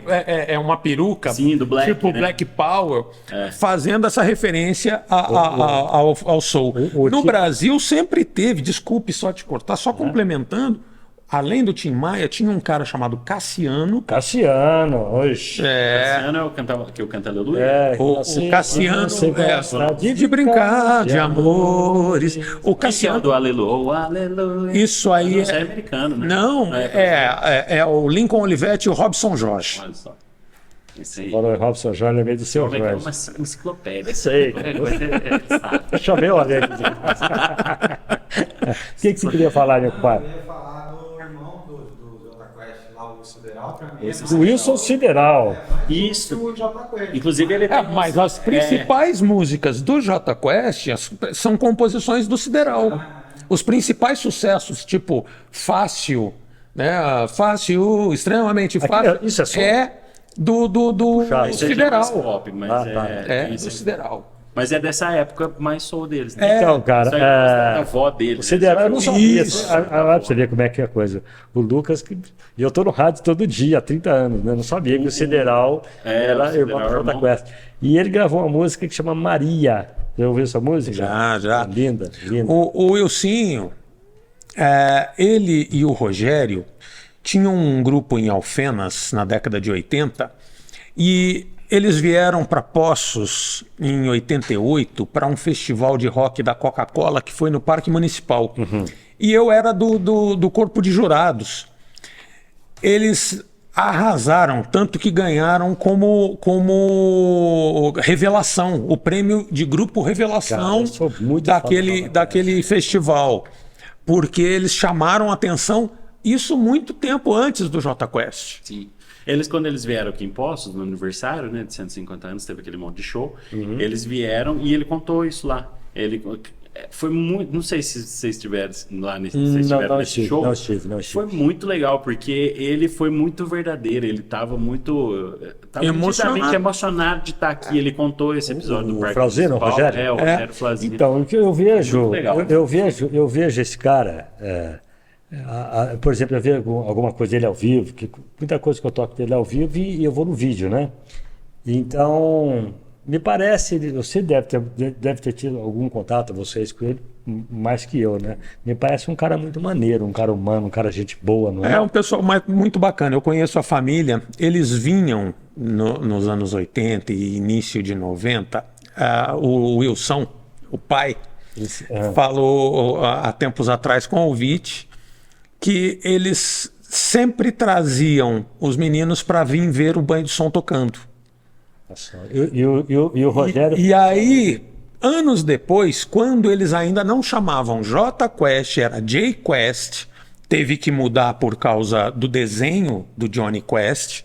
uma peruca, Sim, do Black, tipo né? Black Power, fazendo essa referência ao soul. No Brasil sempre teve, desculpe só te cortar, só complementando, além do Tim Maia, tinha um cara chamado Cassiano. Cassiano, oxe. Cassiano é o que eu canto Aleluia. O Cassiano você gosta de brincar, de amores. O Cassiano Cassiano... do Aleluia, Aleluia. Isso aí Isso é americano, né? Não, é o Lincoln Olivetti e o Robson Jorge. Olha só. Isso aí. Agora o Robson Jorge é meio do seu Como é que é Jorge. uma enciclopédia? Sei. Qualquer coisa sabe. Deixa eu ver, olha aqui. O que você queria falar, meu Eu pai? ia falar do irmão do Jota Quest lá, o Sideral, pra mim. O Wilson Sideral. Isso. O Jota Quest. Inclusive ele tem Mas as principais músicas do Jota Quest são composições do Sideral. Os principais sucessos, tipo Fácil, né? Fácil, extremamente fácil, isso é só- do Isso é mais Sideral. pop, mas Ah, tá. É, isso do Sideral. Mas é dessa época mais soul deles, né? Então, cara, Isso aí é da avó deles. o Sideral, eu não sabia. Isso. Pra você ver como é que é a coisa. O Lucas, e eu tô no rádio todo dia, há 30 anos, né? Eu não sabia que o Sideral era o irmão do Sideral é Jota Quest. E ele gravou uma música que chama Maria. Já ouviu essa música? Já. Linda, linda. O Wilsinho, ele e o Rogério tinham um grupo em Alfenas na década de 80 e eles vieram para Poços em 88 para um festival de rock da Coca-Cola que foi no Parque Municipal. E eu era do corpo de jurados. Eles arrasaram, tanto que ganharam como revelação, o prêmio de grupo Cara, revelação eu sou muito fã do daquele festival, porque eles chamaram atenção, isso muito tempo antes do Jota Quest. Sim. Eles, quando eles vieram aqui em Poços, no aniversário, né, de 150 anos, teve aquele monte de show, eles vieram e ele contou isso lá. Ele foi muito, não sei se vocês estiveram lá nesse, nesse show. Não estive. Foi muito legal, porque ele foi muito verdadeiro, ele estava muito Emocionado. emocionado de estar aqui. Ele contou esse episódio do Parque Flauzino, o Municipal. Rogério? O Rogério Flauzino. Então, eu vejo, Muito legal. eu vejo esse cara, por exemplo, eu vejo alguma coisa dele ao vivo, que muita coisa que eu toco dele ao vivo e eu vou no vídeo, né? Então, me parece, você deve ter tido algum contato, vocês, com ele, mais que eu, né? Me parece um cara muito maneiro, um cara humano, um cara gente boa, não é? É um pessoal muito bacana. Eu conheço a família, eles vinham nos anos 80 e início de 90. O Wilson, o pai, falou há tempos atrás com o Vite que eles sempre traziam os meninos para vir ver o Banho de Som tocando. E o Rogério... E aí, anos depois, quando eles ainda não chamavam Jota Quest, era J Quest, teve que mudar por causa do desenho do Johnny Quest,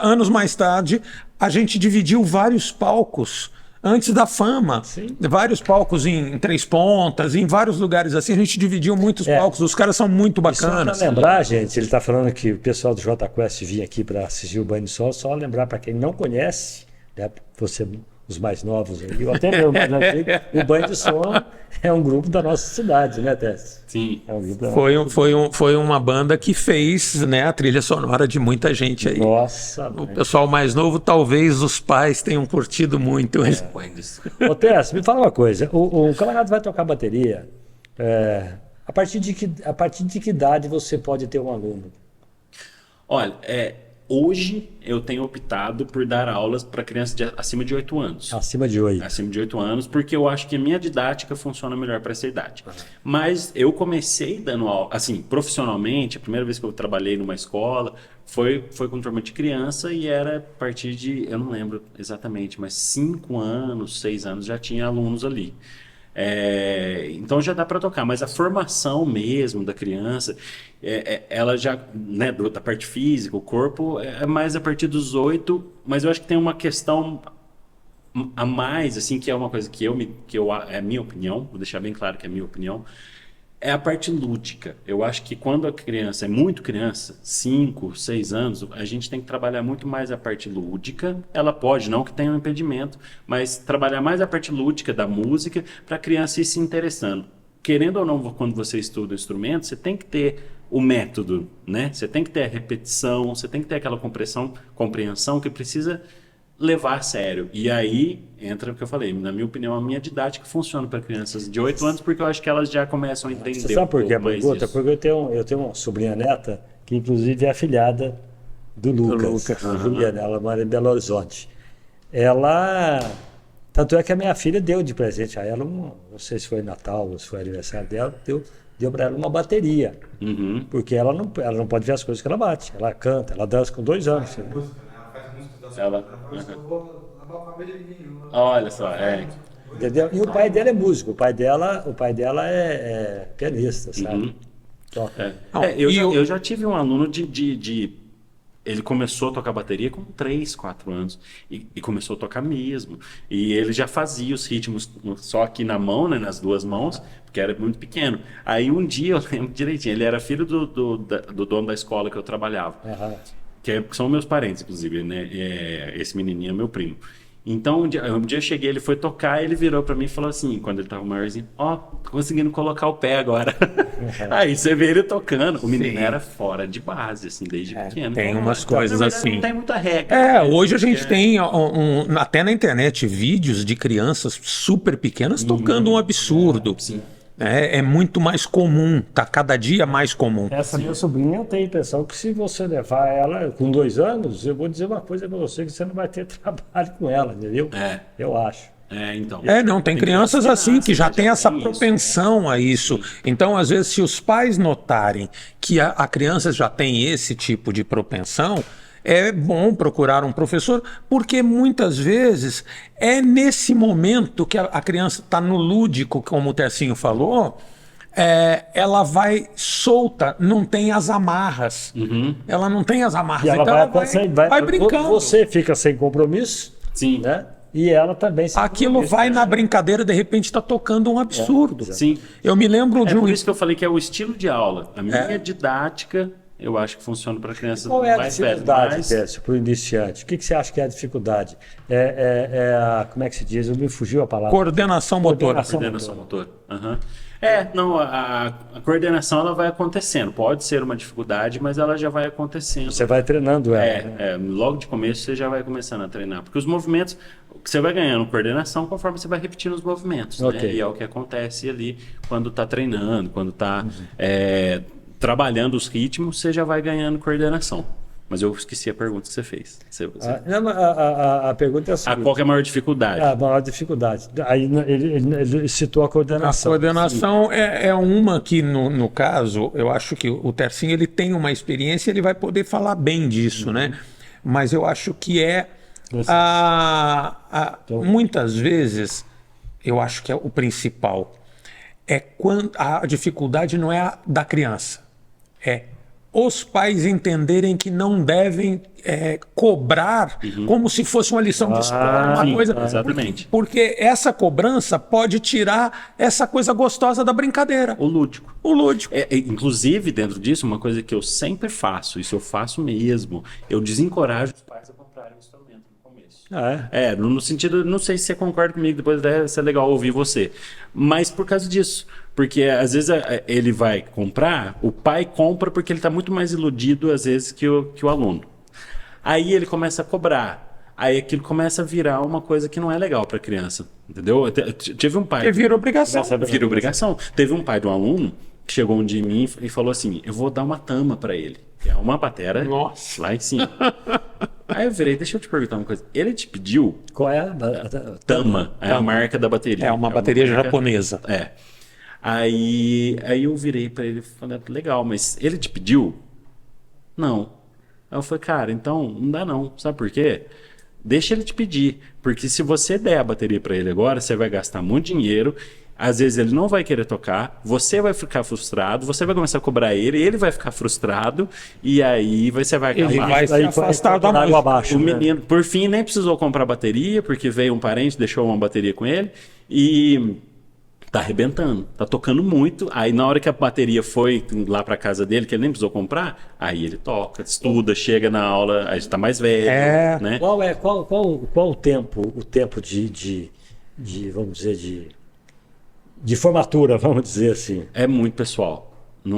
anos mais tarde, a gente dividiu vários palcos antes da fama. Sim. Vários palcos em Três Pontas, em vários lugares assim, a gente dividiu muitos palcos, os caras são muito bacanas. Só para lembrar, gente, ele está falando que o pessoal do Jota Quest vinha aqui para assistir o Banho de Sol, só lembrar para quem não conhece, né, você, os mais novos aí, ou até mesmo mais antigo, o Banho de Sol é um grupo da nossa cidade, né, Tess? Sim. É um grupo da Foi uma banda que fez, né, a trilha sonora de muita gente aí. Nossa, O pessoal mais novo, talvez os pais tenham curtido muito. Ô, Tess, me fala uma coisa. O camarada vai tocar bateria. A partir de que idade você pode ter um aluno? Olha, hoje eu tenho optado por dar aulas para crianças acima de 8 anos. Acima de 8. Acima de 8 anos, porque eu acho que a minha didática funciona melhor para essa idade. Mas eu comecei dando aula, assim, profissionalmente, a primeira vez que eu trabalhei numa escola foi com turma de criança e era a partir de, eu não lembro exatamente, mas 5 anos, 6 anos já tinha alunos ali. Então já dá para tocar, mas a formação mesmo da criança, ela já, né, da parte física, o corpo, é mais a partir dos 8, mas eu acho que tem uma questão a mais, assim, que é uma coisa que é a minha opinião, vou deixar bem claro que é a minha opinião, é a parte lúdica. Eu acho que quando a criança é muito criança, 5, 6 anos, a gente tem que trabalhar muito mais a parte lúdica. Ela pode, não que tenha um impedimento, mas trabalhar mais a parte lúdica da música para a criança ir se interessando. Querendo ou não, quando você estuda o instrumento, você tem que ter o método, né? Você tem que ter a repetição, você tem que ter aquela compreensão que precisa levar a sério. E aí entra o que eu falei, na minha opinião, a minha didática funciona para crianças de 8 anos, porque eu acho que elas já começam a entender. Você sabe por que é mais pergunta? isso. Porque eu tenho uma sobrinha neta, que inclusive é afilhada do Lucas. A Juliana, ela mora em Belo Horizonte. Tanto é que a minha filha deu de presente a ela, não sei se foi Natal ou se foi aniversário dela, deu para ela uma bateria. Porque ela não pode ver as coisas que ela bate. Ela canta, ela dança com 2 anos. Né? Música, né? Ela faz música da Ela- eu vou lavar o cabelinho. Olha só, Entendeu? E o pai dela é músico, o pai dela é pianista, sabe? Toca. Eu já tive um aluno ele começou a tocar bateria com 3, 4 anos e começou a tocar mesmo. E ele já fazia os ritmos só aqui na mão, né, nas 2 mãos, porque era muito pequeno. Aí um dia, eu lembro direitinho, ele era filho do dono da escola que eu trabalhava. são meus parentes, inclusive, né? Esse menininho é meu primo. Então, um dia eu cheguei, ele foi tocar, ele virou pra mim e falou assim, quando ele tava maiorzinho, tô conseguindo colocar o pé agora. Aí você vê ele tocando, o menino era fora de base, assim, desde pequeno. Tem Então, umas então, na coisas verdade, assim. Não tem muita regra. Hoje a gente tem até na internet vídeos de crianças super pequenas tocando um absurdo. Sim. É muito mais comum, tá cada dia mais comum. Essa minha sobrinha, eu tenho a impressão que se você levar ela com 2 anos, eu vou dizer uma coisa para você, que você não vai ter trabalho com ela, entendeu? Eu acho. Então. Não, tem crianças assim que já tem essa isso, propensão a isso. Então, às vezes, se os pais notarem que a criança já tem esse tipo de propensão, é bom procurar um professor, porque muitas vezes é nesse momento que a criança está no lúdico, como o Tercinho falou, ela vai solta, não tem as amarras. Ela não tem as amarras, E ela então vai brincando. Você fica sem compromisso, Sim. né? E ela também sem Aquilo compromisso. vai na brincadeira, de repente está tocando um absurdo. Sim. Eu me lembro de Por isso que eu falei que é o estilo de aula. A minha didática, eu acho que funciona para crianças Qual é a mais velhas. dificuldade, Tércio, para o iniciante? O que você acha que é a dificuldade? Como é que se diz? Me fugiu a palavra. coordenação motora. Coordenação motora. Não, a coordenação ela vai acontecendo. Pode ser uma dificuldade, mas ela já vai acontecendo. Você vai treinando ela. Logo de começo você já vai começando a treinar. Porque os movimentos, você vai ganhando coordenação conforme você vai repetindo os movimentos. Né? E é o que acontece ali quando está treinando, quando está trabalhando os ritmos, você já vai ganhando coordenação. Mas eu esqueci a pergunta que você fez. A pergunta é a seguinte. Qual que é a maior dificuldade? A maior dificuldade. Aí ele citou a A coordenação. coordenação é uma que, no caso, eu acho que o Tercinho ele tem uma experiência, ele vai poder falar bem disso, né? Mas eu acho que muitas vezes, eu acho que é o principal. Quando a dificuldade não é a da criança, os pais entenderem que não devem cobrar como se fosse uma lição de escola, uma coisa. Exatamente. Porque essa cobrança pode tirar essa coisa gostosa da brincadeira. O lúdico. O lúdico. Inclusive, dentro disso, uma coisa que eu sempre faço, isso eu faço mesmo, eu desencorajo os pais a comprarem um instrumento no começo. No sentido, não sei se você concorda comigo, depois deve ser legal ouvir você, mas por causa disso. Porque às vezes ele vai comprar, o pai compra porque ele está muito mais iludido às vezes que o aluno. Aí ele começa a cobrar. Aí aquilo começa a virar uma coisa que não é legal para a criança. Entendeu? Tive um pai. Porque vira obrigação. Vira obrigação. Teve um pai de um aluno que chegou um dia em mim e falou assim: eu vou dar uma tama para ele. Que é uma batera. Nossa. Lá em cima. Aí eu virei, deixa eu te perguntar uma coisa. Ele te pediu. Qual é a Tama? É a marca da bateria. É uma bateria japonesa. Aí eu virei pra ele e falei, legal, mas ele te pediu? Não. Aí eu falei, cara, então não dá não. Sabe por quê? Deixa ele te pedir. Porque se você der a bateria pra ele agora, você vai gastar muito dinheiro. Às vezes ele não vai querer tocar, você vai ficar frustrado, você vai começar a cobrar ele vai ficar frustrado, e aí você vai acabar. Ele vai se afastar da água abaixo. O menino, por fim, nem precisou comprar bateria, porque veio um parente, deixou uma bateria com ele, e tá arrebentando, tá tocando muito. Aí na hora que a bateria foi lá pra casa dele, que ele nem precisou comprar, aí ele toca, estuda, chega na aula, aí está mais velho, né? Qual o tempo de vamos dizer, de formatura, vamos dizer assim? É muito pessoal.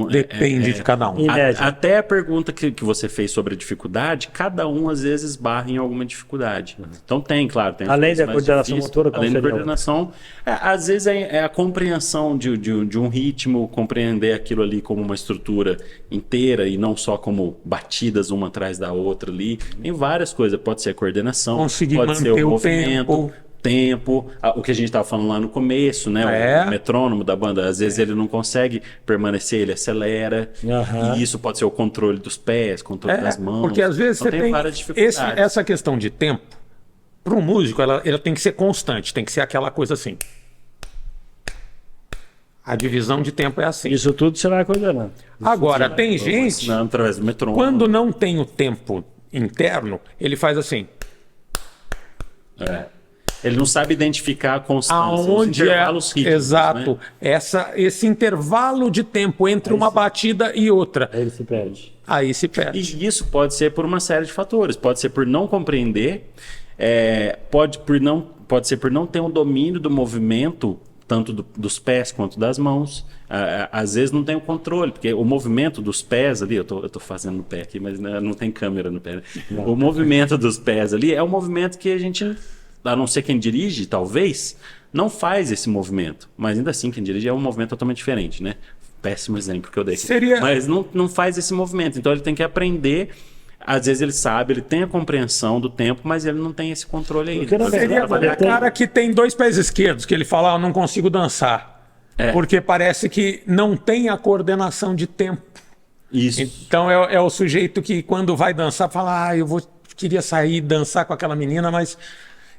Depende de cada um. Até a pergunta que você fez sobre a dificuldade, cada um às vezes barra em alguma dificuldade. Então tem além da coordenação motora, além da coordenação, às vezes é a compreensão de um ritmo, compreender aquilo ali como uma estrutura inteira e não só como batidas uma atrás da outra ali. Tem várias coisas. Pode ser a coordenação, conseguir pode ser manter o o movimento. Tempo, o que a gente estava falando lá no começo, né? O metrônomo da banda, às vezes ele não consegue permanecer, ele acelera. E isso pode ser o controle dos pés, controle das mãos. Porque às vezes então, você tem várias dificuldades. essa questão de tempo. Para um músico, ela tem que ser constante, tem que ser aquela coisa assim. A divisão de tempo é assim. Isso tudo você vai coordenando. Agora, tem gente, através do metrônomo. Quando não tem o tempo interno, ele faz assim. Ele não sabe identificar a constância, os Aonde intervalos rítmicos, exato, né? esse intervalo de tempo entre uma batida e outra, Aí ele se perde. aí se perde. E isso pode ser por uma série de fatores. Pode ser por não compreender, pode ser por não ter um domínio do movimento, tanto dos pés quanto das mãos. Às vezes não tem o controle, porque o movimento dos pés ali, eu tô fazendo no pé aqui, mas não tem câmera no pé, né? O movimento dos pés ali é um movimento que a gente, a não ser quem dirige, talvez, não faz esse movimento. Mas ainda assim, quem dirige é um movimento totalmente diferente, né? Péssimo exemplo que eu dei aqui. Mas não faz esse movimento. Então ele tem que aprender. Às vezes ele sabe, ele tem a compreensão do tempo, mas ele não tem esse controle ainda. Porque, na verdade, Seria aquele cara que tem 2 pés esquerdos, que ele fala, eu não consigo dançar. Porque parece que não tem a coordenação de tempo. Isso. Então é o sujeito que quando vai dançar fala, queria sair e dançar com aquela menina, mas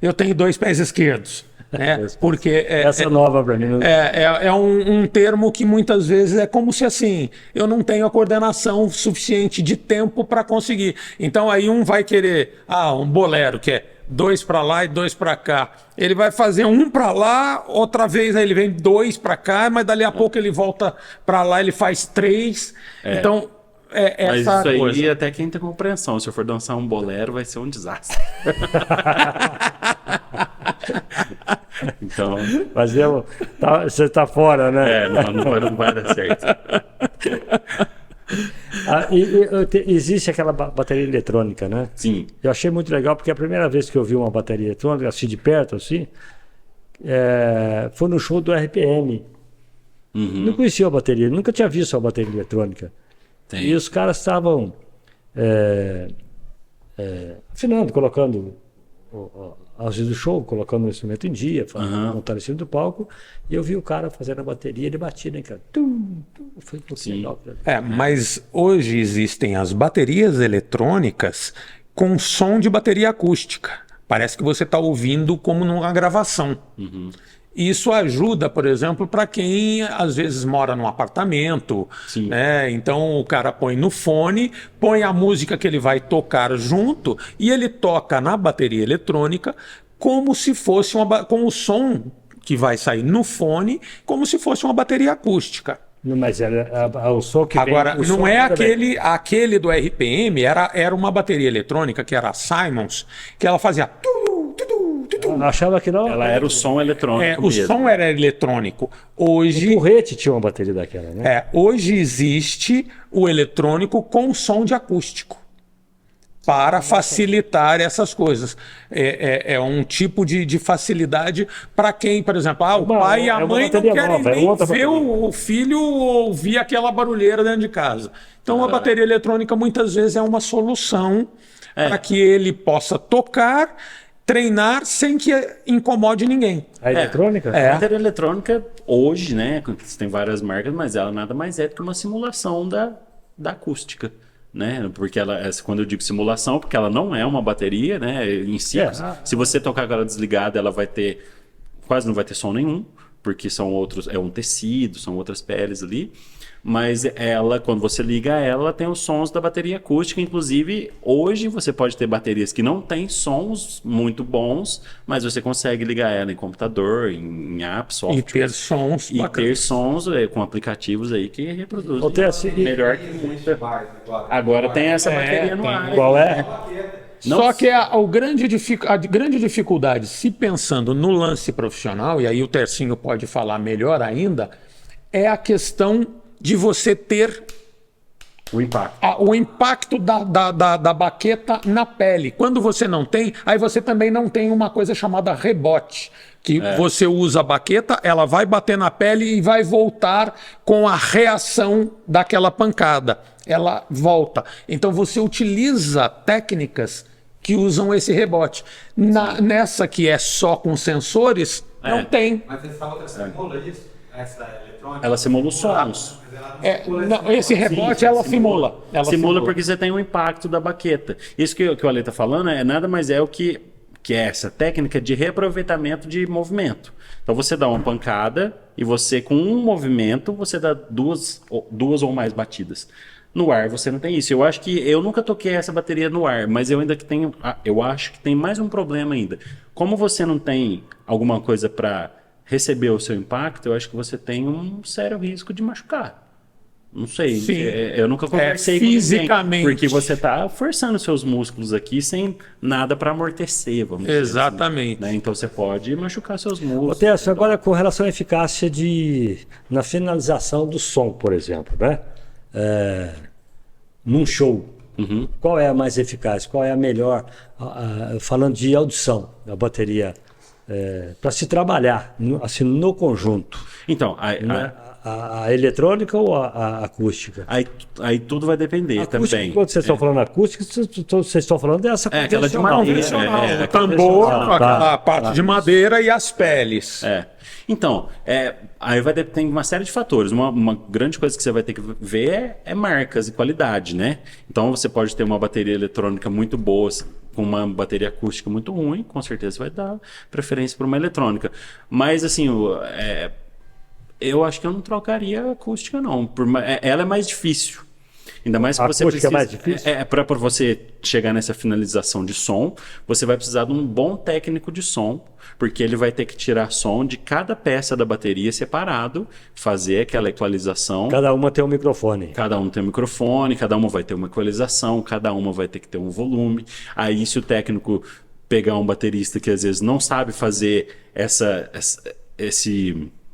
eu tenho 2 pés esquerdos. Né? Porque Essa é nova para mim. é um termo que muitas vezes é como se assim, eu não tenho a coordenação suficiente de tempo para conseguir. Então aí um vai querer, um bolero, que é 2 para lá e 2 para cá. Ele vai fazer 1 para lá, outra vez aí ele vem 2 para cá, mas dali a pouco ele volta para lá, ele faz 3. Então Mas essa isso aí coisa. até quem tem compreensão. Se eu for dançar um bolero, vai ser um desastre. Então, Mas você está fora, né? não vai dar certo. Existe aquela bateria eletrônica, né? Sim. Eu achei muito legal porque a primeira vez que eu vi uma bateria eletrônica, assim de perto, assim, foi no show do RPM. Não conhecia a bateria, nunca tinha visto a bateria eletrônica. Tem. E os caras estavam afinando, colocando às vezes do show, colocando o instrumento em dia, montando em cima do palco, e eu vi o cara fazendo a bateria, ele batia, né, cara? Foi um pouquinho legal. Mas hoje existem as baterias eletrônicas com som de bateria acústica. Parece que você está ouvindo como numa gravação. Isso ajuda, por exemplo, para quem às vezes mora num apartamento. Né? Então o cara põe no fone, põe a música que ele vai tocar junto e ele toca na bateria eletrônica como se fosse com o som que vai sair no fone, como se fosse uma bateria acústica. Mas o som que Agora, vem, não é aquele do RPM, era uma bateria eletrônica que era a Simons, que ela fazia... Eu achava que não. Ela era o som eletrônico o mesmo. som era eletrônico. Hoje, O porrete tinha uma bateria daquela, né? hoje existe o eletrônico com som de acústico para facilitar essas coisas. É um tipo de facilidade para quem, por exemplo, o pai e a mãe não querem nem ver o filho ouvir aquela barulheira dentro de casa. Então a bateria eletrônica muitas vezes é uma solução para que ele possa tocar, treinar sem que incomode ninguém. A eletrônica? A bateria eletrônica, hoje, né? Tem várias marcas, mas ela nada mais é do que uma simulação da acústica. Né? Porque quando eu digo simulação, porque ela não é uma bateria, né? Em si, se você tocar com ela desligada, ela quase não vai ter som nenhum, porque é um tecido, são outras peles ali. Mas quando você liga ela, tem os sons da bateria acústica. Inclusive, hoje você pode ter baterias que não têm sons muito bons, mas você consegue ligar ela em computador, em apps, software. E ter sons ter sons com aplicativos aí que reproduzem melhor que muita. Agora tem essa bateria no ar. Qual é? Só que a grande dificuldade, se pensando no lance profissional, e aí o Tercinho pode falar melhor ainda, é a questão de você ter o impacto da baqueta na pele. Quando você não tem, aí você também não tem uma coisa chamada rebote, que você usa a baqueta, ela vai bater na pele e vai voltar com a reação daquela pancada. Ela volta. Então você utiliza técnicas que usam esse rebote. Nessa que é só com sensores, não tem. Mas essa outra simula isso? Essa eletrônica? Ela simula os sons. Esse rebote ela simula. Simula porque você tem o impacto da baqueta. Isso que o Ale está falando nada mais é o que é essa técnica de reaproveitamento de movimento. Então você dá uma pancada e você com um movimento você dá duas ou mais batidas. No ar você não tem isso. Eu acho que eu nunca toquei essa bateria no ar, mas eu acho que tem mais um problema ainda. como você não tem alguma coisa para receber o seu impacto, eu acho que você tem um sério risco de machucar. Não sei, Sim. eu nunca conversei com fisicamente. ninguém, porque você tá forçando seus músculos aqui sem nada para amortecer, vamos dizer assim, Exatamente. né? Então você pode machucar seus músculos. Ô, Tércio, agora com relação à eficácia na finalização do som, por exemplo, né? Num show, qual é a mais eficaz? Qual é a melhor? Falando de audição da bateria, para se trabalhar assim, no conjunto. Então, Né? A eletrônica ou a acústica? aí tudo vai depender Acústica, também. quando vocês estão falando acústica, vocês estão falando dessa aquela de convencional. madeira. Convencional, É, o tambor, convencional. com aquela Tá, parte tá. de madeira e as peles. Então, aí tem uma série de fatores. Uma grande coisa que você vai ter que ver é marcas e qualidade, né? Então você pode ter uma bateria eletrônica muito boa, com uma bateria acústica muito ruim, com certeza vai dar preferência para uma eletrônica. Mas assim, eu acho que eu não trocaria a acústica, não. Ela é mais difícil. Ainda mais que A você acústica precisa. é mais difícil? Para você chegar nessa finalização de som, você vai precisar de um bom técnico de som, porque ele vai ter que tirar som de cada peça da bateria separado, fazer aquela equalização. Cada uma tem um microfone. Cada um tem um microfone, cada uma vai ter uma equalização, cada uma vai ter que ter um volume. Aí, se o técnico pegar um baterista que às vezes não sabe fazer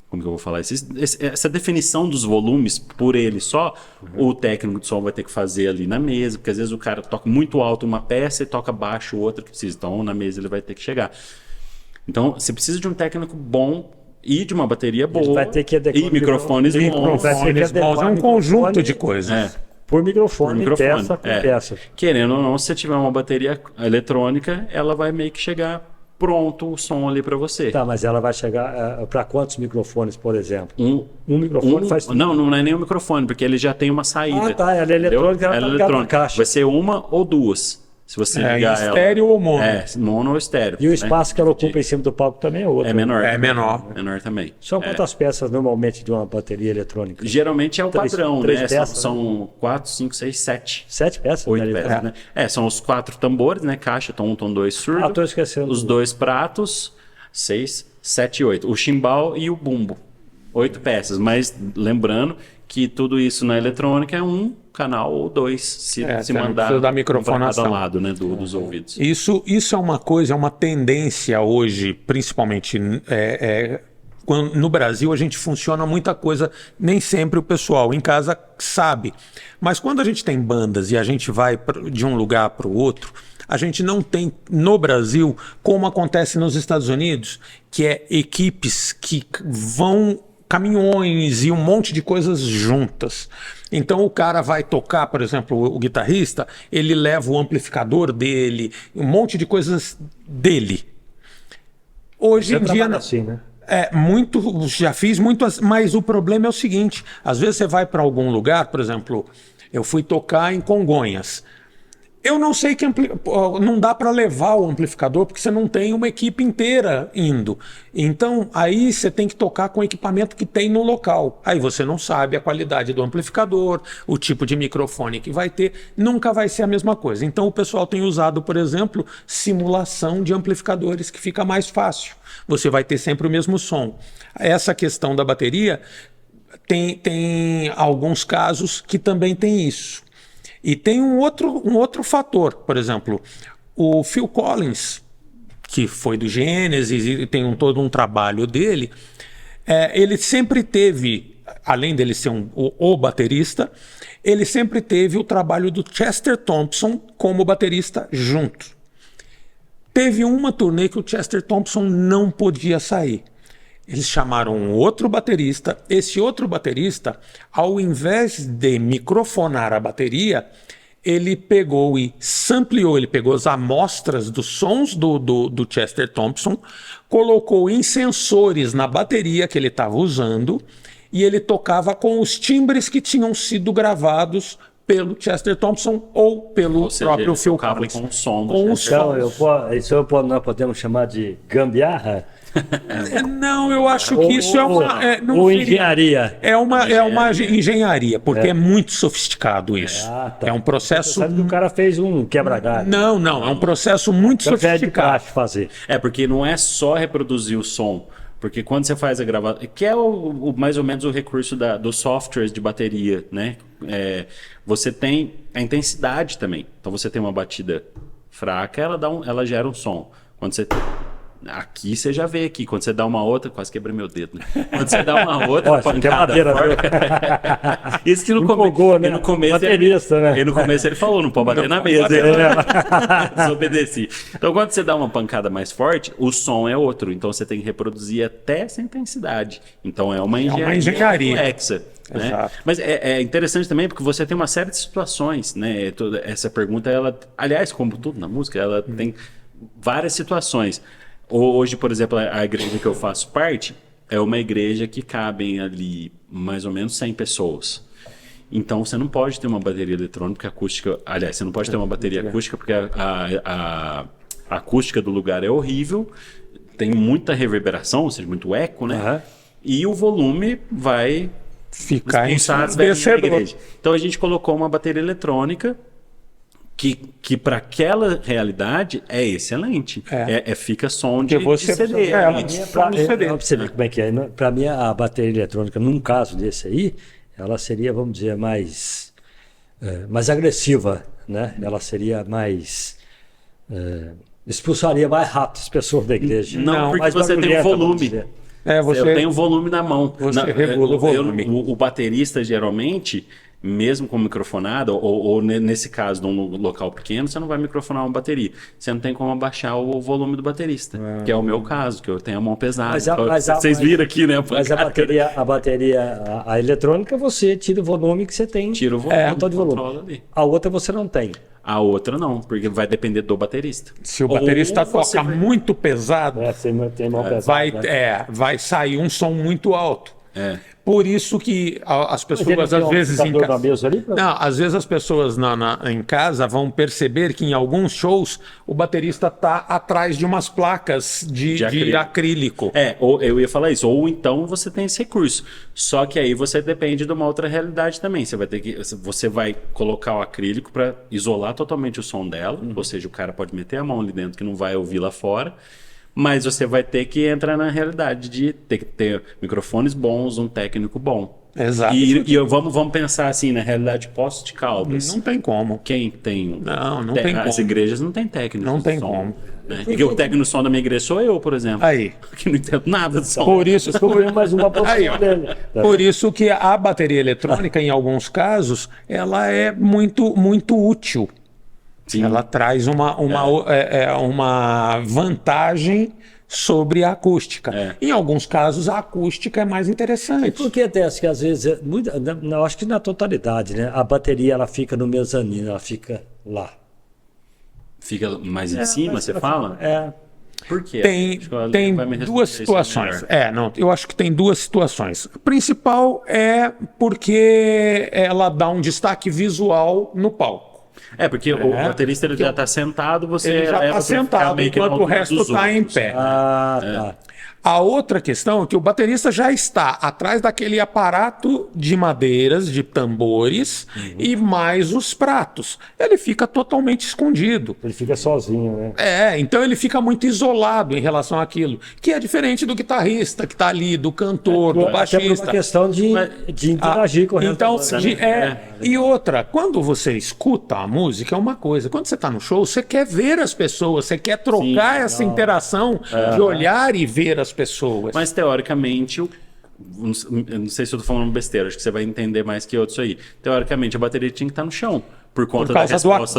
como que eu vou falar? Essa definição dos volumes por ele só, o técnico de som vai ter que fazer ali na mesa, porque às vezes o cara toca muito alto uma peça e toca baixo outra que precisa. Então, na mesa ele vai ter que chegar. Então, você precisa de um técnico bom e de uma bateria boa. vai ter que adequar e microfones bons. vai ter que Microfones bons, é um adequar conjunto microfone. de coisas. Por microfone, Microfone, peça com é. peça. Querendo ou não, se você tiver uma bateria eletrônica, ela vai meio que chegar pronto o som ali para você. Tá, mas ela vai chegar para quantos microfones, por exemplo? Um microfone faz tudo. Não é nem um microfone, porque ele já tem uma saída. Ah, tá, ela é eletrônica, ela tá ligada na caixa. Vai ser uma ou duas. Se você ligar ela. Estéreo ou mono? Mono ou estéreo. E o né? espaço que ela ocupa em cima do palco também é outro. É menor. É menor. Menor também. São quantas peças normalmente de uma bateria eletrônica? Geralmente é o Três padrão, né? peças, São 4, 5, 6, 7. 7 peças? 8 né? peças, né? São os 4 tambores, né? Caixa, tom 1, tom 2, surdo. Ah, tô esquecendo. Os 2 pratos, 6, 7 e 8. O chimbal e o bumbo. 8 peças. Mas lembrando que tudo isso na eletrônica é um canal ou 2, se você não mandar precisa da um pra microfonação. cada lado, né? Dos ouvidos. Isso é uma coisa, é uma tendência hoje, principalmente no Brasil, a gente funciona muita coisa, nem sempre o pessoal em casa sabe. Mas quando a gente tem bandas e a gente vai de um lugar para o outro, a gente não tem no Brasil, como acontece nos Estados Unidos, que é equipes que vão caminhões e um monte de coisas juntas. Então o cara vai tocar, por exemplo, o guitarrista, ele leva o amplificador dele, um monte de coisas dele. Hoje em dia assim, né? já fiz muito, mas o problema é o seguinte, às vezes você vai para algum lugar, por exemplo, eu fui tocar em Congonhas. Eu não sei não dá para levar o amplificador porque você não tem uma equipe inteira indo. Então, aí você tem que tocar com o equipamento que tem no local. Aí você não sabe a qualidade do amplificador, o tipo de microfone que vai ter, nunca vai ser a mesma coisa. Então, o pessoal tem usado, por exemplo, simulação de amplificadores, que fica mais fácil. Você vai ter sempre o mesmo som. Essa questão da bateria, tem alguns casos que também tem isso. E tem um outro fator, por exemplo, o Phil Collins, que foi do Genesis e tem todo um trabalho dele, ele sempre teve, além dele ser o baterista, ele sempre teve o trabalho do Chester Thompson como baterista junto. Teve uma turnê que o Chester Thompson não podia sair. Eles chamaram um outro baterista. Esse outro baterista, ao invés de microfonar a bateria, ele pegou e sampleou, ele pegou as amostras dos sons do Chester Thompson, colocou em sensores na bateria que ele estava usando e ele tocava com os timbres que tinham sido gravados pelo Chester Thompson ou pelo próprio Phil Collins. Com o som do Com o Chester. som. Então, nós podemos chamar de gambiarra? Não, eu acho que isso é uma. Não ou seria- engenharia. É uma engenharia, porque é muito sofisticado isso. Tá. É um processo. Sabe que o cara fez um quebra-galho. Não, é um processo muito Café de sofisticado. praxe fazer. Porque não é só reproduzir o som. Porque quando você faz a gravação, que é mais ou menos o recurso dos softwares de bateria, né? Você tem a intensidade também. Então você tem uma batida fraca, ela gera um som. Quando você aqui você já vê aqui, quando você dá uma outra, quase quebrei meu dedo, né? Quando você dá uma outra Ó, isso aqui é pancada madeira, forte. Isso que Empolgou, né? no começo Baterista, né? no começo ele falou, não pode bater na mesa. Desobedeci. Então quando você dá uma pancada mais forte, o som é outro. Então você tem que reproduzir até essa intensidade. Então é uma engenharia complexa. Né? Exato. Mas é interessante também porque você tem uma série de situações, né? Essa pergunta, ela, aliás, como tudo na música, ela tem várias situações. Hoje, por exemplo, a igreja que eu faço parte é uma igreja que cabem ali mais ou menos 100 pessoas. Então você não pode ter uma bateria eletrônica acústica. Aliás, você não pode ter uma bateria acústica porque a acústica do lugar é horrível, tem muita reverberação, ou seja, muito eco, né? Aham. E o volume vai Ficar em expulsar cima as do velhinhas da descedor. igreja. Então a gente colocou uma bateria eletrônica que para aquela realidade é excelente. Fica som de você CD. precisa- ali. Pra no CD. Pra você ver como é que é. Para mim, a bateria eletrônica, num caso desse aí, ela seria, vamos dizer, mais agressiva, né? Ela seria mais... expulsaria mais rápido as pessoas da igreja. Não, porque mais você tem um barulhenta, vamos volume. dizer. Eu tenho o volume na mão. Você regula o volume. O baterista, geralmente, mesmo com microfonado, ou nesse caso, num local pequeno, você não vai microfonar uma bateria. Você não tem como abaixar o volume do baterista, que é o meu caso, que eu tenho a mão pesada. Vocês viram aqui, né? Mas a bateria a eletrônica, você tira o volume que você tem. Tira o volume, botão de volume. controla ali. A outra você não tem. A outra não, porque vai depender do baterista. Se o baterista Ou você toca vai- muito pesado, Você tem mão pesada. vai sair um som muito alto. Por isso que as pessoas às vezes em na mesa ali, Não, às vezes as pessoas em casa vão perceber que em alguns shows o baterista está atrás de umas placas de acrílico. Ou eu ia falar isso, ou então você tem esse recurso. Só que aí você depende de uma outra realidade também. Você vai colocar o acrílico para isolar totalmente o som dela, ou seja, o cara pode meter a mão ali dentro que não vai ouvir lá fora. Mas você vai ter que entrar na realidade de ter que ter microfones bons, um técnico bom. Exato. Vamos pensar assim, na realidade post-Caldas. Não tem como. Quem tem? Não tem As como. igrejas não tem técnico Não de tem som, como. né? E o técnico de som da minha igreja sou eu, por exemplo. Aí. Que não entendo nada de som. Por isso, Descobriu mais uma Aí, ó. profissão dele. Por isso que a bateria eletrônica, em alguns casos, ela é muito, muito útil. Sim. Ela traz uma vantagem sobre a acústica. Em alguns casos, a acústica é mais interessante. Porque acontece que às vezes, eu acho que na totalidade, né? A bateria ela fica no mezanino, ela fica lá. Fica mais em cima, mas você ela fala? fica- Por quê? Tem Acho que ela tem vai me responder duas isso situações. melhor. Eu acho que tem duas situações. A principal é porque ela dá um destaque visual no palco. Porque o baterista ele já está sentado, você Ele já é está pra ficar sentado, meio que na enquanto o altura resto dos está em outros. pé. Tá. A outra questão é que o baterista já está atrás daquele aparato de madeiras, de tambores, e mais os pratos. Ele fica totalmente escondido. Ele fica sozinho, né? Então ele fica muito isolado em relação àquilo, que é diferente do guitarrista que está ali, do cantor, do Até por baixista. uma questão de interagir com o resto Então, da banda, e outra, quando você escuta a música é uma coisa, quando você está no show, você quer ver as pessoas, você quer trocar essa interação de olhar e ver as pessoas. Mas teoricamente, eu não sei se eu tô falando besteira, acho que você vai entender mais que eu disso aí. Teoricamente, a bateria tinha que estar no chão. Por conta causa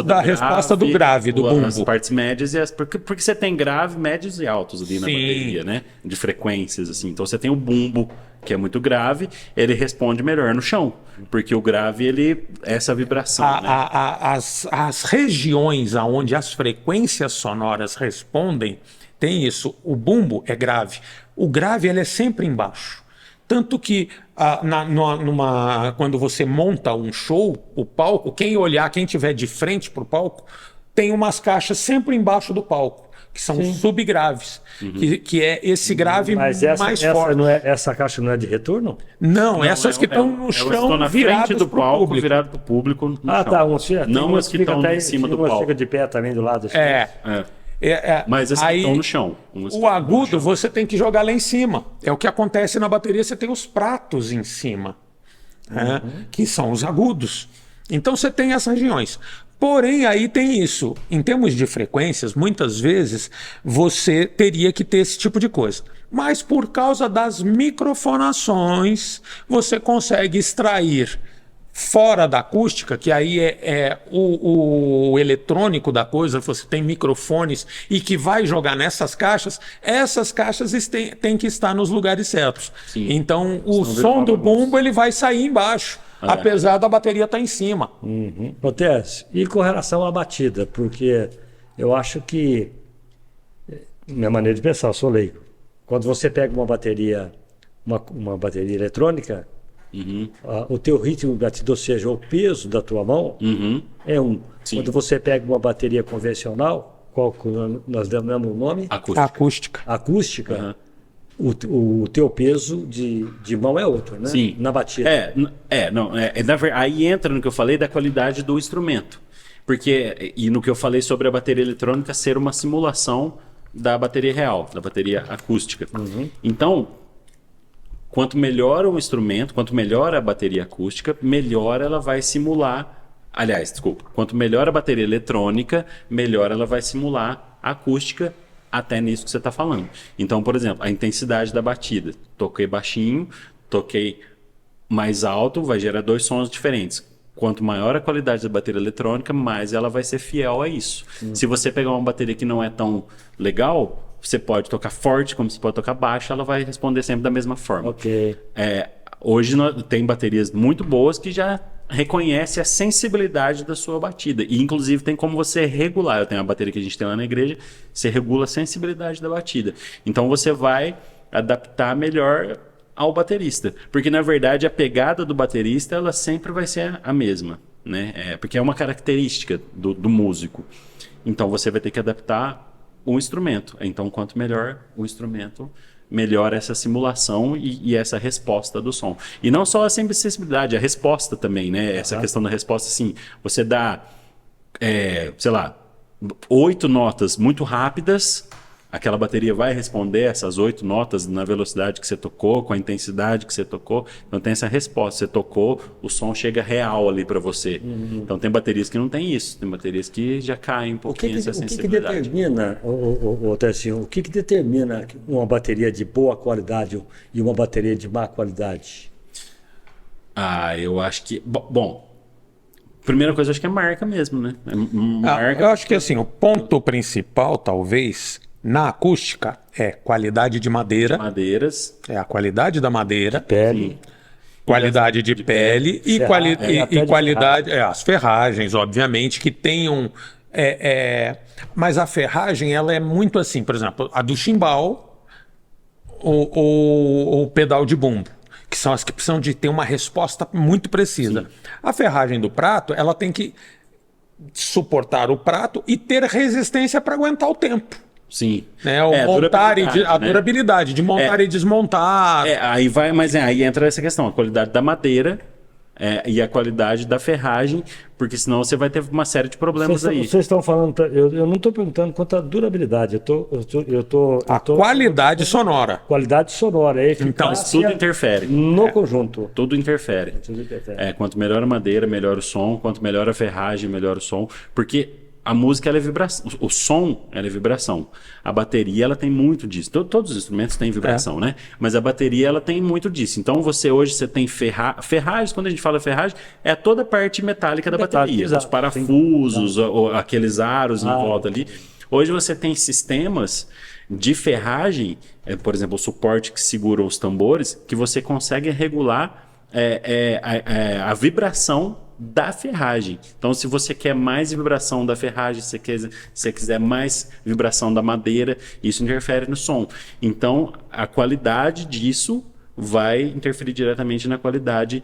da resposta do grave, do as bumbo. partes médias e porque você tem grave, médios e altos ali na Sim. bateria, né? De frequências, assim. Então você tem o bumbo, que é muito grave, ele responde melhor no chão. Porque o grave, essa vibração, né? As regiões onde as frequências sonoras respondem, tem isso. O bumbo é grave. O grave ele é sempre embaixo. Tanto que quando você monta um show, o palco, quem estiver de frente para o palco, tem umas caixas sempre embaixo do palco. que são Sim. subgraves, que é esse grave Mas mais forte. essa caixa não é de retorno? Não, essas que estão no elas chão estão na viradas frente do pro palco, público. virado pro público. No Ah, chão. tá. Tem Não umas as que estão até- em cima tem do umas palco. fica de pé também do lado. Assim. É, É. Mas as que aí, estão no chão. Umas que o estão no agudo chão. você tem que jogar lá em cima. É o que acontece na bateria, você tem os pratos em cima, né, que são os agudos. Então você tem essas regiões. Porém, aí tem isso. Em termos de frequências, muitas vezes você teria que ter esse tipo de coisa. Mas por causa das microfonações, você consegue extrair fora da acústica, que aí é o eletrônico da coisa, você tem microfones e que vai jogar nessas caixas, essas caixas têm que estar nos lugares certos. Sim. Então, o Senão vira som do bagunça. bumbo ele vai sair embaixo, apesar da bateria estar em cima. Ô, Tess, e com relação à batida? Porque eu acho que, minha maneira de pensar, eu sou leigo. Quando você pega uma bateria eletrônica, o teu ritmo de batida, ou seja, o peso da tua mão, é um. Sim. Quando você pega uma bateria convencional, qual que nós damos o nome? Acústica. Acústica, o teu peso de mão é outro, né? Sim. Na batida. Aí entra no que eu falei da qualidade do instrumento. E no que eu falei sobre a bateria eletrônica ser uma simulação da bateria real, da bateria acústica. Então, quanto melhor o instrumento, quanto melhor a bateria acústica, melhor ela vai simular. Aliás, desculpa, quanto melhor a bateria eletrônica, melhor ela vai simular a acústica, até nisso que você está falando. Então, por exemplo, a intensidade da batida. Toquei baixinho, toquei mais alto, vai gerar dois sons diferentes. Quanto maior a qualidade da bateria eletrônica, mais ela vai ser fiel a isso. Se você pegar uma bateria que não é tão legal, você pode tocar forte, como você pode tocar baixo, ela vai responder sempre da mesma forma. Ok. Hoje tem baterias muito boas que já reconhecem a sensibilidade da sua batida. E inclusive tem como você regular. Eu tenho uma bateria que a gente tem lá na igreja, você regula a sensibilidade da batida. Então você vai adaptar melhor ao baterista. Porque na verdade a pegada do baterista ela sempre vai ser a mesma, né? Porque é uma característica do músico. Então você vai ter que adaptar o instrumento. Então quanto melhor o instrumento, melhor essa simulação e essa resposta do som. E não só a sensibilidade, a resposta também, né? Essa questão da resposta, assim, você dá, sei lá, 8 notas muito rápidas, aquela bateria vai responder essas 8 notas na velocidade que você tocou, com a intensidade que você tocou. Então tem essa resposta. Você tocou, o som chega real ali para você. Então tem baterias que não tem isso. Tem baterias que já caem um pouquinho essa O que sensibilidade. determina, Tessinho, o que determina uma bateria de boa qualidade e uma bateria de má qualidade? Eu acho que... Bom, primeira coisa, acho que é marca mesmo, né? Marca. Eu acho que assim, o ponto principal, talvez, na acústica é qualidade de madeira, Madeiras. é a qualidade da madeira, Pele. qualidade de pele e, Até de qualidade, as ferragens, obviamente, que tenham. Mas a ferragem, ela é muito assim, por exemplo, a do chimbal, o pedal de bumbo, que são as que precisam de ter uma resposta muito precisa. A ferragem do prato, ela tem que suportar o prato e ter resistência para aguentar o tempo. Sim. Né? O montar a né? durabilidade de montar e desmontar. Aí entra essa questão, a qualidade da madeira e a qualidade da ferragem, porque senão você vai ter uma série de problemas aí. Vocês estão falando, eu não estou perguntando quanto à durabilidade, A qualidade sonora. qualidade sonora, a eficácia Mas tudo interfere. no conjunto. Tudo interfere. Tudo interfere. Quanto melhor a madeira, melhor o som. Quanto melhor a ferragem, melhor o som. Porque a música ela é vibração. O som ela é vibração. A bateria ela tem muito disso. Todos os instrumentos têm vibração, né? Mas a bateria ela tem muito disso. Então hoje você tem ferragens. Quando a gente fala ferragem, é toda a parte metálica da bateria. Exato, Os parafusos, aqueles aros em volta ali. Hoje você tem sistemas de ferragem, por exemplo, o suporte que segura os tambores, que você consegue regular a vibração da ferragem. Então, se você quer mais vibração da ferragem, se você quiser mais vibração da madeira, isso interfere no som. Então, a qualidade disso vai interferir diretamente na qualidade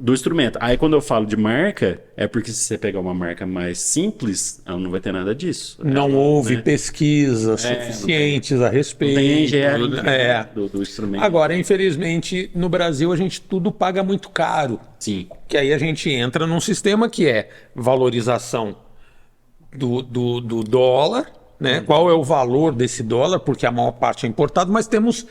do instrumento. Aí quando eu falo de marca, é porque se você pegar uma marca mais simples, ela não vai ter nada disso. Não houve pesquisas suficientes a respeito. Não tem engenharia É. do instrumento. Agora, infelizmente, no Brasil a gente tudo paga muito caro. Sim. Que aí a gente entra num sistema que é valorização do dólar, né? Qual é o valor desse dólar, porque a maior parte é importado, mas temos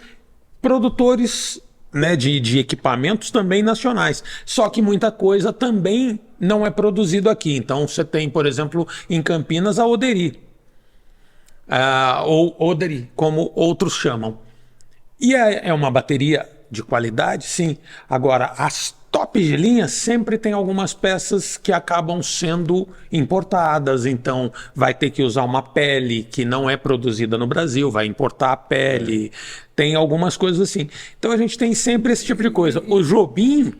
produtores, né, de equipamentos também nacionais. Só que muita coisa também não é produzido aqui. Então você tem, por exemplo, em Campinas a Oderi. Ou Oderi, como outros chamam. E é uma bateria de qualidade, sim. Agora, as top de linha sempre tem algumas peças que acabam sendo importadas, então vai ter que usar uma pele que não é produzida no Brasil, vai importar a pele, tem algumas coisas assim. Então a gente tem sempre esse tipo de coisa. O Jobim,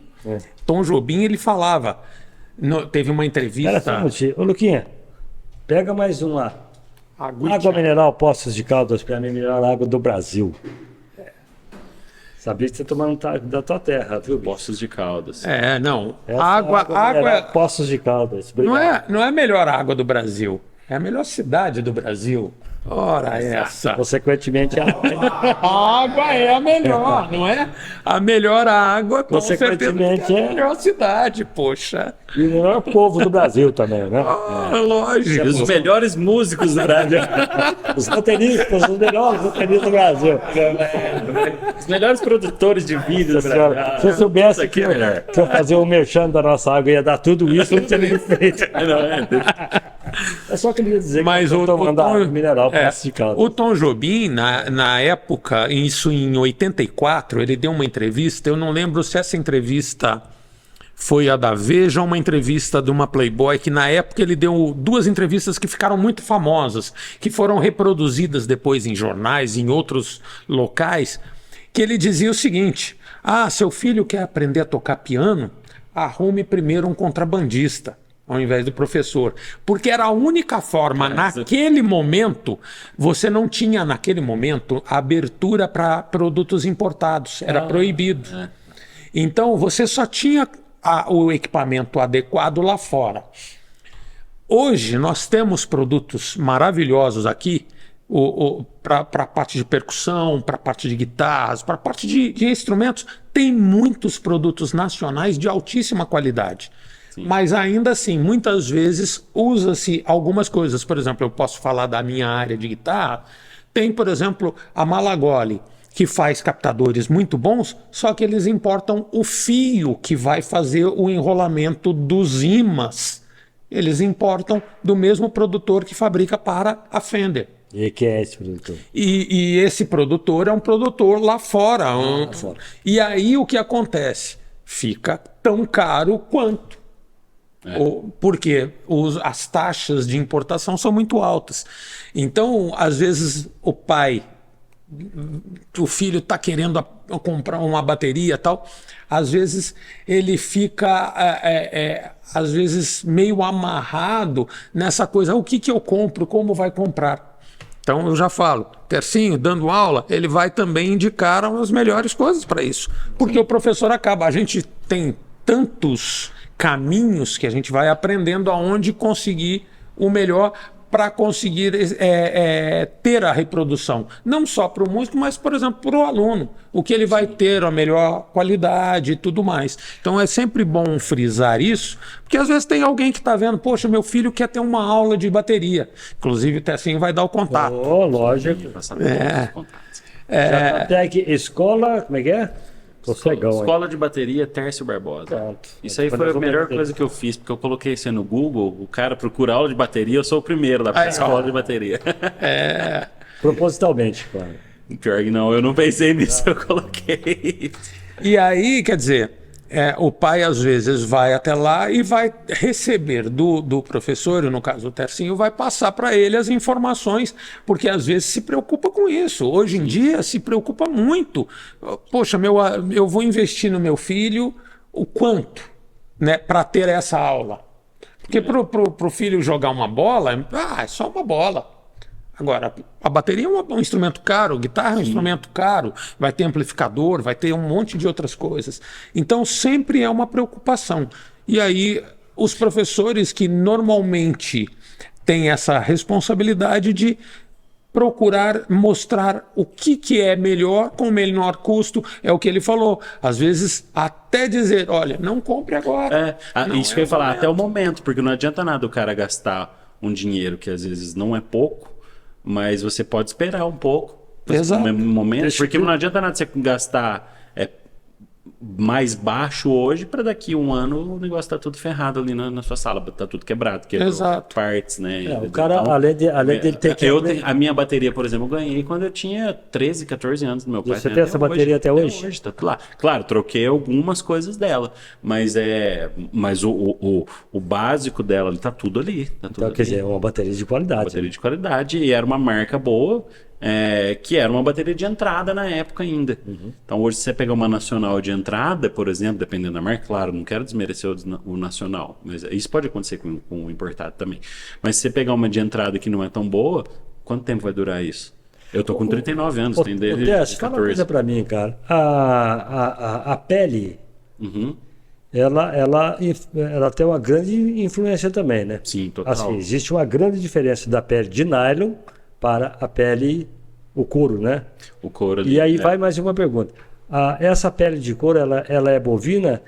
Tom Jobim, ele falava, teve uma entrevista... Espera só um minutinho. Ô, Luquinha, pega mais uma. Aguinha. Água mineral Poços de Caldas, para mim, melhor água do Brasil. Sabia que você tomando da tua terra, viu, bicho? Poços de Caldas. Essa Água mineral Poços de Caldas. Obrigado. não é a melhor água do Brasil, é a melhor cidade do Brasil. Ora essa. Consequentemente, A água é a melhor, não é? A melhor água, com certeza, Consequentemente, é a melhor cidade, poxa. e o melhor povo do Brasil também, né? Lógico. Os melhores músicos da rádio. Os roteiristas, os melhores roteiristas do Brasil. Os melhores produtores de vídeo do Senhora, Brasil. se eu soubesse Isso aqui que é melhor. eu fazer um merchan da nossa água ia dar tudo isso, eu não teria feito. Eu só queria dizer Mas que eu o tô tomando água mineral é, Poços de Caldas. o Tom Jobim, na época, isso em 84, ele deu uma entrevista, eu não lembro se essa entrevista foi a da Veja ou uma entrevista de uma Playboy, que na época ele deu 2 entrevistas que ficaram muito famosas, que foram reproduzidas depois em jornais, em outros locais, que ele dizia o seguinte: seu filho quer aprender a tocar piano? Arrume primeiro um contrabandista, ao invés do professor. Porque era a única forma, naquele momento, você não tinha, naquele momento, abertura para produtos importados. Era proibido. Então, você só tinha o equipamento adequado lá fora. Hoje, nós temos produtos maravilhosos aqui, para a parte de percussão, para a parte de guitarras, para a parte de instrumentos. Tem muitos produtos nacionais de altíssima qualidade. Mas ainda assim, muitas vezes usa-se algumas coisas. Por exemplo, eu posso falar da minha área de guitarra. Tem, por exemplo, a Malagoli, que faz captadores muito bons, só que eles importam o fio que vai fazer o enrolamento dos ímãs. Eles importam do mesmo produtor que fabrica para a Fender. E que é esse produtor? E esse produtor é um produtor lá fora. E aí o que acontece? Fica tão caro quanto. Porque as taxas de importação são muito altas. Então, às vezes, o filho está querendo comprar uma bateria e tal, às vezes ele fica às vezes meio amarrado nessa coisa: o que eu compro, como vai comprar? Então eu já falo, Tercinho, dando aula, ele vai também indicar as melhores coisas para isso, porque o professor a gente tem tantos caminhos que a gente vai aprendendo aonde conseguir o melhor para conseguir ter a reprodução. Não só para o músico, mas, por exemplo, para o aluno. O que ele vai ter a melhor qualidade e tudo mais. Então é sempre bom frisar isso, porque às vezes tem alguém que está vendo: poxa, meu filho quer ter uma aula de bateria. Inclusive o Tessinho vai dar o contato. Lógico. Já tem aqui, escola, como é que é? Tô cegão, hein? Escola de Bateria Tércio Barbosa. Pronto. Isso aí foi a melhor coisa que eu fiz, porque eu coloquei isso aí no Google, o cara procura aula de bateria, eu sou o primeiro da escola de bateria. Propositalmente, claro. Pior que não, eu não pensei nisso, eu coloquei. E aí, quer dizer, o pai às vezes vai até lá e vai receber do professor, no caso do Tercinho, vai passar para ele as informações, porque às vezes se preocupa com isso. Hoje em dia se preocupa muito. Poxa, eu vou investir no meu filho o quanto, né, para ter essa aula? Porque pro filho jogar uma bola, é só uma bola. Agora, a bateria é um instrumento caro, a guitarra é um instrumento caro, vai ter amplificador, vai ter um monte de outras coisas. Então, sempre é uma preocupação. E aí, os professores que normalmente têm essa responsabilidade de procurar mostrar o que é melhor com o menor custo, é o que ele falou. Às vezes, até dizer, olha, não compre agora. Isso que eu ia falar, até o momento, porque não adianta nada o cara gastar um dinheiro que às vezes não é pouco, mas você pode esperar um pouco. Exato. No mesmo momento, porque não adianta nada você gastar mais baixo hoje para daqui um ano o negócio tá tudo ferrado ali na sua sala, tá tudo quebrado, Exato. partes, né? O cara, Então, além dele ter que... a minha bateria, por exemplo, eu ganhei quando eu tinha 13, 14 anos do meu pai. Você tem essa bateria até hoje? Tá tudo lá. Claro, troquei algumas coisas dela, mas o básico dela tá tudo ali. Tá tudo Então, quer ali. dizer, é uma bateria de qualidade. Bateria de qualidade, e era uma marca boa, que era uma bateria de entrada na época ainda. Então hoje, se você pegar uma nacional de entrada, por exemplo, dependendo da marca, claro, não quero desmerecer o nacional, mas isso pode acontecer com o importado também. Mas se você pegar uma de entrada que não é tão boa, quanto tempo vai durar isso? Eu tô com 39 anos, tem desde Tess, fala uma 14. coisa pra mim, cara. A pele, Uhum. ela tem uma grande influência também, né? Sim, total. Assim, existe uma grande diferença da pele de nylon para a pele, o couro, né? O couro ali. E aí vai mais uma pergunta. Essa pele de couro, ela é bovina?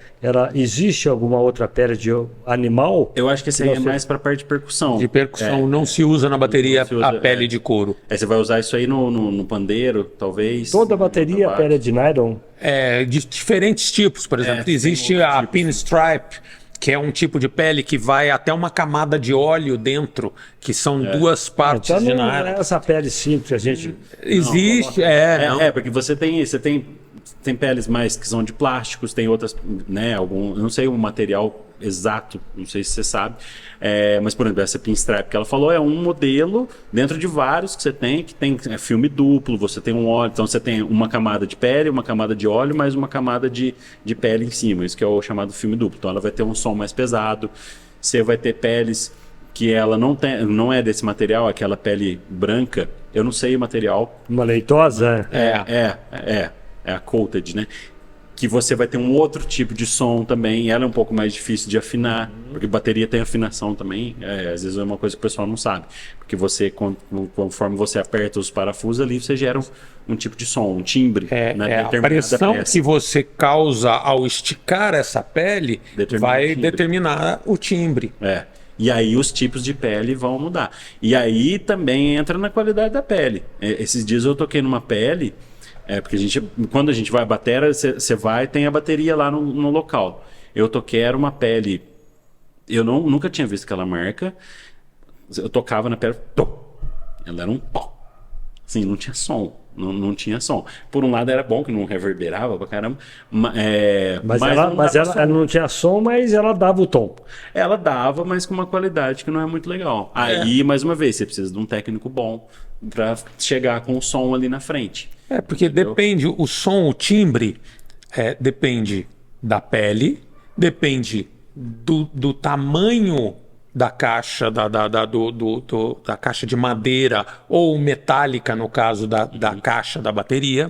Existe alguma outra pele de animal? Eu acho que esse aí é mais para parte de percussão. De percussão, não se usa na bateria não se usa, a pele de couro. Você vai usar isso aí no pandeiro, talvez. Toda a bateria, a pele é de nylon? De diferentes tipos, por exemplo. Existe tem outros a tipos. pinstripe, que é um tipo de pele que vai até uma camada de óleo dentro, que são duas partes Então de não nylon. é essa pele simples, a gente... Existe, não. Porque você tem peles mais que são de plásticos, tem outras, né, eu não sei o material exato, não sei se você sabe, mas por exemplo, essa pinstripe que ela falou é um modelo dentro de vários que tem filme duplo, você tem um óleo, então você tem uma camada de pele, uma camada de óleo, mais uma camada de pele em cima, isso que é o chamado filme duplo, então ela vai ter um som mais pesado, você vai ter peles que ela não é desse material, aquela pele branca, eu não sei o material. Uma leitosa? É a coated, né? Que você vai ter um outro tipo de som também. Ela é um pouco mais difícil de afinar, porque bateria tem afinação também. Às vezes é uma coisa que o pessoal não sabe. Porque você, conforme você aperta os parafusos ali, você gera um tipo de som, um timbre. A pressão que você causa ao esticar essa pele vai determinar o timbre. E aí os tipos de pele vão mudar. E aí também entra na qualidade da pele. Esses dias eu toquei numa pele... porque quando a gente vai à batera, você vai e tem a bateria lá no local. Eu toquei, era uma pele... Eu nunca tinha visto aquela marca. Eu tocava na pele... Ela era um pó. Assim, não tinha som. Não tinha som. Por um lado era bom, que não reverberava pra caramba. Mas ela não tinha som, mas ela dava o tom. Ela dava, mas com uma qualidade que não é muito legal. Aí, mais uma vez, você precisa de um técnico bom pra chegar com o som ali na frente. Porque depende, o som, o timbre, depende da pele, depende do tamanho da caixa, da caixa de madeira ou metálica, no caso da caixa da bateria.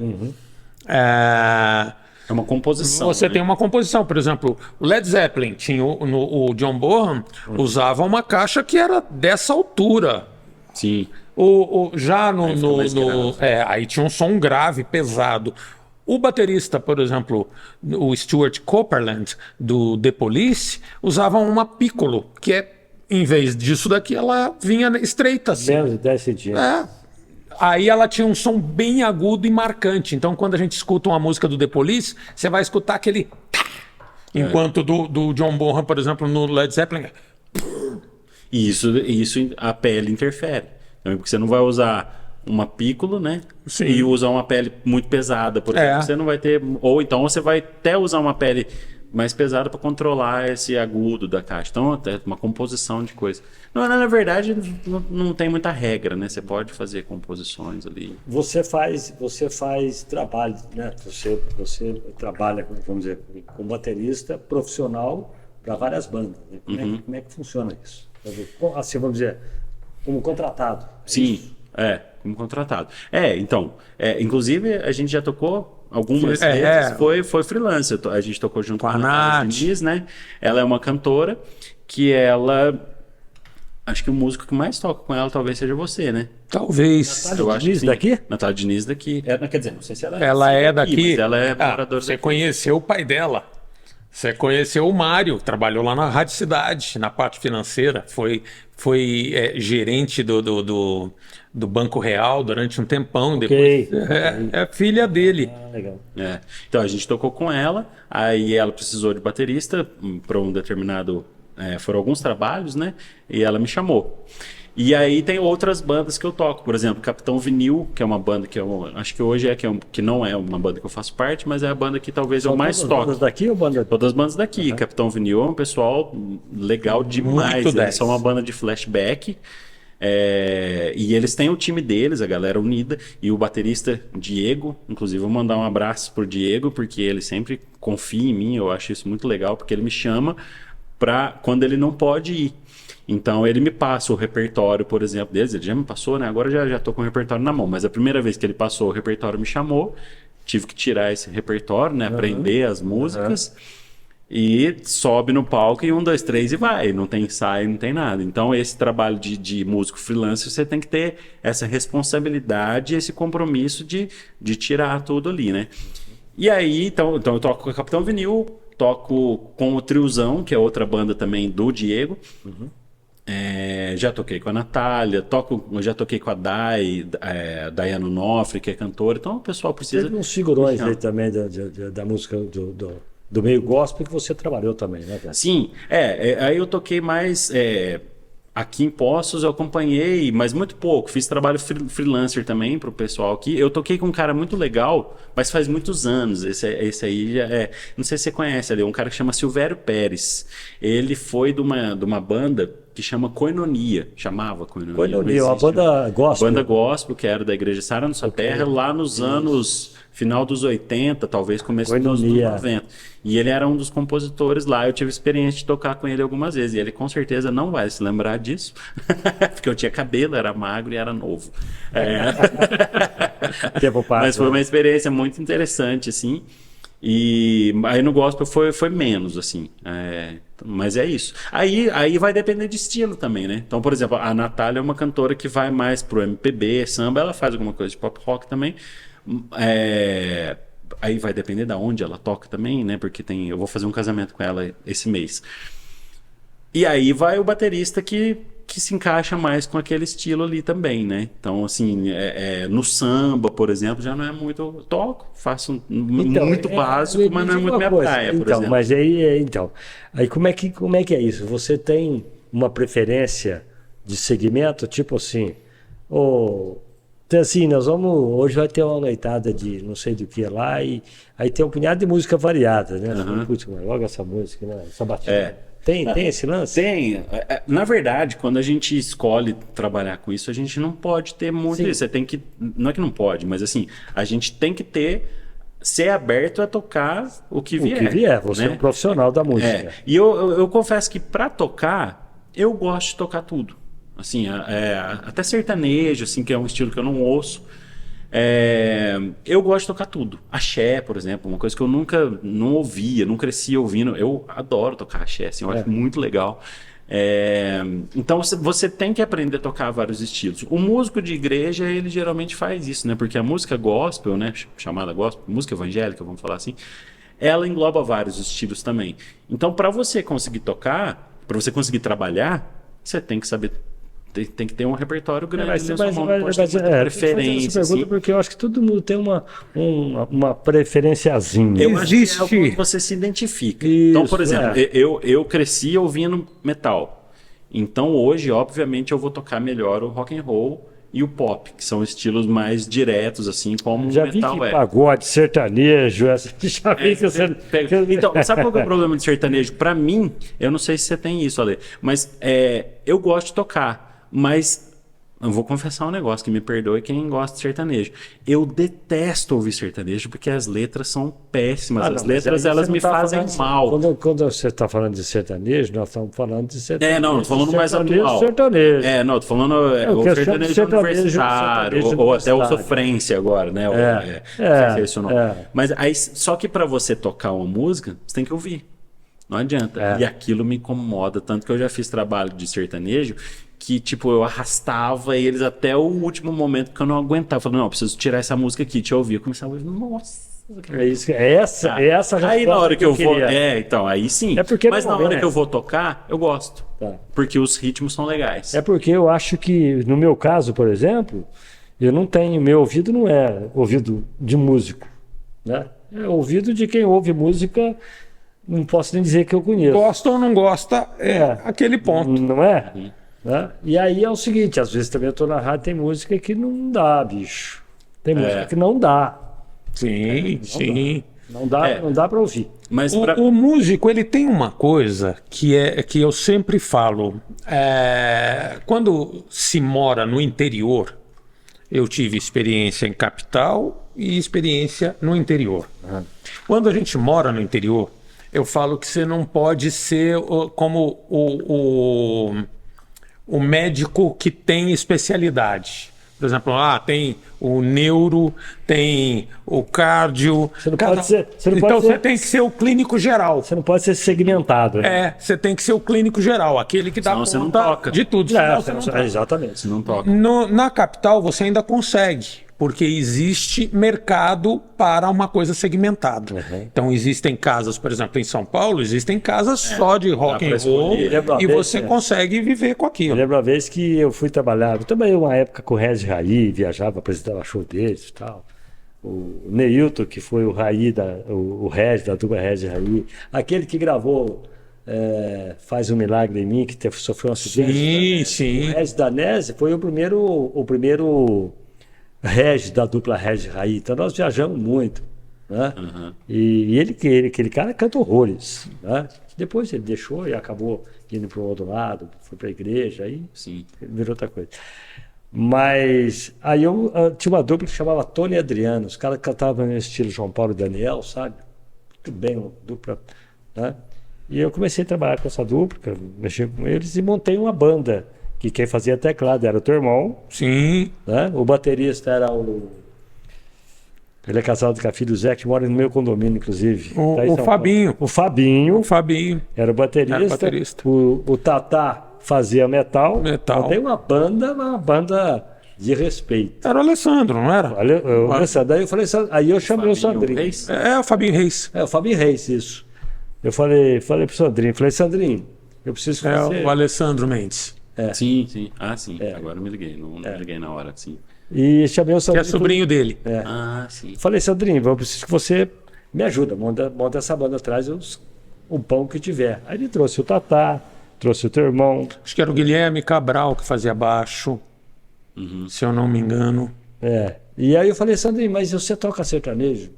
É uma composição. Você tem uma composição, por exemplo, o Led Zeppelin, tinha o John Bonham usava uma caixa que era dessa altura. Sim. Aí tinha um som grave, pesado. O baterista, por exemplo, o Stuart Copeland, do The Police, usava uma piccolo, que em vez disso daqui, ela vinha estreita. Assim. Menos de 10 centímetros. Aí ela tinha um som bem agudo e marcante. Então, quando a gente escuta uma música do The Police, você vai escutar aquele... Enquanto do John Bonham, por exemplo, no Led Zeppelin... Isso a pele interfere. Porque você não vai usar uma piccolo, né? Sim. E usar uma pele muito pesada, por exemplo. Você não vai ter... Ou então você vai até usar uma pele mais pesada para controlar esse agudo da caixa. Então, é uma composição de coisa. Na verdade, não tem muita regra, né? Você pode fazer composições ali. Você faz trabalho, né? Você trabalha, vamos dizer, como baterista profissional para várias bandas. Né? Como é que funciona isso? Assim, vamos dizer, como contratado. Sim. como contratado. Então, inclusive a gente já tocou algumas É, vezes, foi freelancer. A gente tocou junto Com a Natália Nath. Diniz, né? Ela é uma cantora que acho que o músico que mais toca com ela talvez seja você, né? Talvez. Natália Eu acho Diniz que sim. daqui? Natália Diniz daqui. Quer dizer, não sei se ela Ela é daqui. mas ela é Ah, moradora você daqui. conheceu o pai dela. Você conheceu o Mário, trabalhou lá na Rádio Cidade, na parte financeira. Foi gerente do Banco Real durante um tempão. Ok. Depois é filha dele. Legal. Então a gente tocou com ela, aí ela precisou de baterista para um determinado. Foram alguns trabalhos, né? E ela me chamou. E aí tem outras bandas que eu toco, por exemplo, Capitão Vinil, que é uma banda que eu acho que hoje que não é uma banda que eu faço parte, mas é a banda que talvez eu mais Todas as toque. bandas daqui ou banda? Todas as bandas daqui. Capitão Vinil é um pessoal legal demais. Eles 10. são uma banda de flashback. E eles têm o time deles, a galera unida, e o baterista Diego, inclusive vou mandar um abraço pro Diego, porque ele sempre confia em mim, eu acho isso muito legal, porque ele me chama para quando ele não pode ir. Então ele me passa o repertório, por exemplo, deles, ele já me passou, né? Agora já tô com o repertório na mão, mas a primeira vez que ele passou o repertório me chamou, tive que tirar esse repertório, né? Aprender as músicas. E sobe no palco e 1, 2, 3 e vai. Não tem ensaio, não tem nada. Então, esse trabalho de músico freelancer, você tem que ter essa responsabilidade, esse compromisso de tirar tudo ali, né? E aí, então eu toco com o Capitão Vinil, toco com o Triozão, que é outra banda também do Diego. Já toquei com a Natália, já toquei com a Dayana Onofre, que é cantora. Então, o pessoal precisa... Teve uns figurões aí também da música do meio gospel que você trabalhou também, né, cara? Sim, aí eu toquei mais aqui em Poços, eu acompanhei, mas muito pouco. Fiz trabalho freelancer também para o pessoal aqui. Eu toquei com um cara muito legal, mas faz muitos anos. Esse aí já não sei se você conhece ali, um cara que chama Silvério Pérez. Ele foi de uma banda que chamava Koinonia, Koinonia, uma banda gospel. Banda gospel, que era da Igreja Sara no Sua Terra, lá nos anos final dos 80, talvez começo dos 90. E ele era um dos compositores lá. Eu tive experiência de tocar com ele algumas vezes. E ele com certeza não vai se lembrar disso, porque eu tinha cabelo, era magro e era novo. Tempo passa, mas foi uma experiência muito interessante, assim. E aí no gospel foi menos, assim. Mas é isso. Aí vai depender de estilo também, né? Então, por exemplo, a Natália é uma cantora que vai mais pro MPB, samba, ela faz alguma coisa de pop rock também. Aí vai depender de onde ela toca também, né? Porque eu vou fazer um casamento com ela esse mês. E aí vai o baterista que se encaixa mais com aquele estilo ali também, né? Então, assim, no samba, por exemplo, já não é muito... Eu toco, faço muito básico, mas não é muito minha praia, por exemplo. Mas aí como é que é isso? Você tem uma preferência de segmento, tipo assim, então, assim, hoje vai ter uma noitada de não sei do que lá, e aí tem um punhado de música variada, né? Putz, logo essa música, né? Essa batida. Tem esse lance? Tem. Na verdade, quando a gente escolhe trabalhar com isso, a gente não pode ter muito isso. Você tem que... Não é que não pode, mas assim, a gente tem que ser aberto a tocar o que vier. O que vier, você é um profissional da música. E eu confesso que para tocar, eu gosto de tocar tudo. Assim, até sertanejo, assim, que é um estilo que eu não ouço. Eu gosto de tocar tudo. Axé, por exemplo, uma coisa que eu nunca não ouvia, não cresci ouvindo. Eu adoro tocar axé, assim, eu acho muito legal. Então você tem que aprender a tocar vários estilos. O músico de igreja, ele geralmente faz isso, né? Porque a música gospel, né? Chamada gospel, música evangélica, vamos falar assim, ela engloba vários estilos também. Então, para você conseguir tocar, para você conseguir trabalhar, você tem que saber. Tem que ter um repertório grande. Preferência. Assim. Porque eu acho que todo mundo tem uma preferenciazinha. Eu acho que é quando você se identifica. Isso, então, por exemplo, eu cresci ouvindo metal. Então, hoje, obviamente, eu vou tocar melhor o rock and roll e o pop, que são estilos mais diretos, assim, como o metal vi que pagode, sertanejo, já vi que você... Então, sabe qual é o problema de sertanejo? Para mim, eu não sei se você tem isso, Ale, mas eu gosto de tocar. Mas eu vou confessar um negócio, que me perdoe quem gosta de sertanejo. Eu detesto ouvir sertanejo porque as letras são péssimas. As letras, elas me fazem mal. Quando você está falando de sertanejo, nós estamos falando de sertanejo. Não tô falando mais atual. Sertanejo. Não, tô falando o sertanejo universitário, ou até o sofrência agora, né? Não sei se é o nome. Mas aí, só que para você tocar uma música, você tem que ouvir. Não adianta. E aquilo me incomoda, tanto que eu já fiz trabalho de sertanejo que, tipo, eu arrastava eles até o último momento que eu não aguentava. Eu falei, não, eu preciso tirar essa música aqui, te ouvir. Eu começava a ouvir, nossa... É isso, essa aí na hora que eu vou... então, aí sim. Mas na hora que eu vou tocar, eu gosto. Porque os ritmos são legais. É porque eu acho que, no meu caso, por exemplo, eu não tenho... Meu ouvido não é ouvido de músico, né? É ouvido de quem ouve música... Não posso nem dizer que eu conheço. Gosta ou não gosta, aquele ponto. Não é? Né? E aí é o seguinte, às vezes também eu tô na rádio, tem música que não dá, bicho. Tem música que não dá. Sim. Não dá para ouvir. Mas o músico, ele tem uma coisa que eu sempre falo. Quando se mora no interior, eu tive experiência em capital e experiência no interior. Quando a gente mora no interior, eu falo que você não pode ser como o médico que tem especialidade. Por exemplo, tem o neuro, tem o cardio. Você tem que ser o clínico geral. Você não pode ser segmentado. Né? Você tem que ser o clínico geral, aquele que dá você não conta toca. de tudo. Você não toca. Exatamente. Você não toca. Na capital você ainda consegue, porque existe mercado para uma coisa segmentada. Então existem casas, por exemplo, em São Paulo, existem casas só de rock and roll e você consegue viver com aquilo. Eu lembro uma vez que eu fui trabalhar, eu trabalhei uma época com o Regis Raí, viajava, apresentava show deles e tal. O Neilton, que foi o Raí, o Regis, da dupla Regis Raí, aquele que gravou Faz um Milagre em Mim, que sofreu um acidente. Sim. O Regis Danese foi o primeiro Regis da dupla Regis Raí, então nós viajamos muito, né? E aquele cara canta horrores, né? Depois ele deixou e acabou indo para o outro lado, foi para a igreja, aí virou outra coisa. Mas aí eu tinha uma dupla que chamava Tony e Adriano, os caras cantavam no estilo João Paulo e Daniel, sabe? Muito bem, uma dupla, né? E eu comecei a trabalhar com essa dupla, mexer com eles e montei uma banda. Que quem fazia teclado era o teu irmão. Sim. Né? O baterista era ele é casado com a filha do Zé, que mora no meu condomínio, inclusive. O Fabinho. O Fabinho. O Fabinho. Era o baterista. O Tatá fazia metal. Eu dei uma banda de respeito. Era o Alessandro, não era? O Alessandro. Aí eu falei, aí eu chamei o Sandrinho. Reis? O Fabinho Reis. O Fabinho Reis, isso. Eu falei pro Sandrinho, Sandrinho, eu preciso que você... o Alessandro Mendes. Sim. Sim. Agora eu me liguei. Não me liguei na hora, sim. E chamei o Sandrinho. Que é sobrinho dele. Sim. Falei, Sandrinho, eu preciso que você me ajuda. Monta essa banda atrás o pão que tiver. Aí ele trouxe o Tatá, trouxe o teu irmão. Acho que era o Guilherme Cabral que fazia baixo, se eu não me engano. E aí eu falei, Sandrinho, mas você toca sertanejo?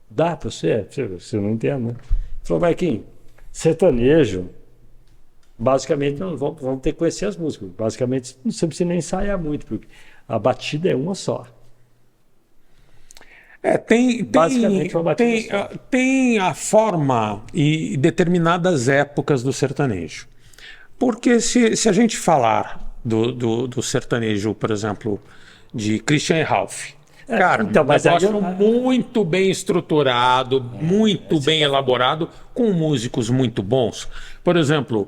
Dá pra você? Você não entende, né? Ele falou, Marquinhos, sertanejo... Basicamente, nós vamos ter que conhecer as músicas. Basicamente, não precisa nem ensaiar muito, porque a batida é uma só. Basicamente, uma batida só. Tem a forma e determinadas épocas do sertanejo. Porque se a gente falar do sertanejo, por exemplo, de Christian Ralph, cara, então, mas muito bem estruturado, muito bem elaborado, com músicos muito bons. Por exemplo,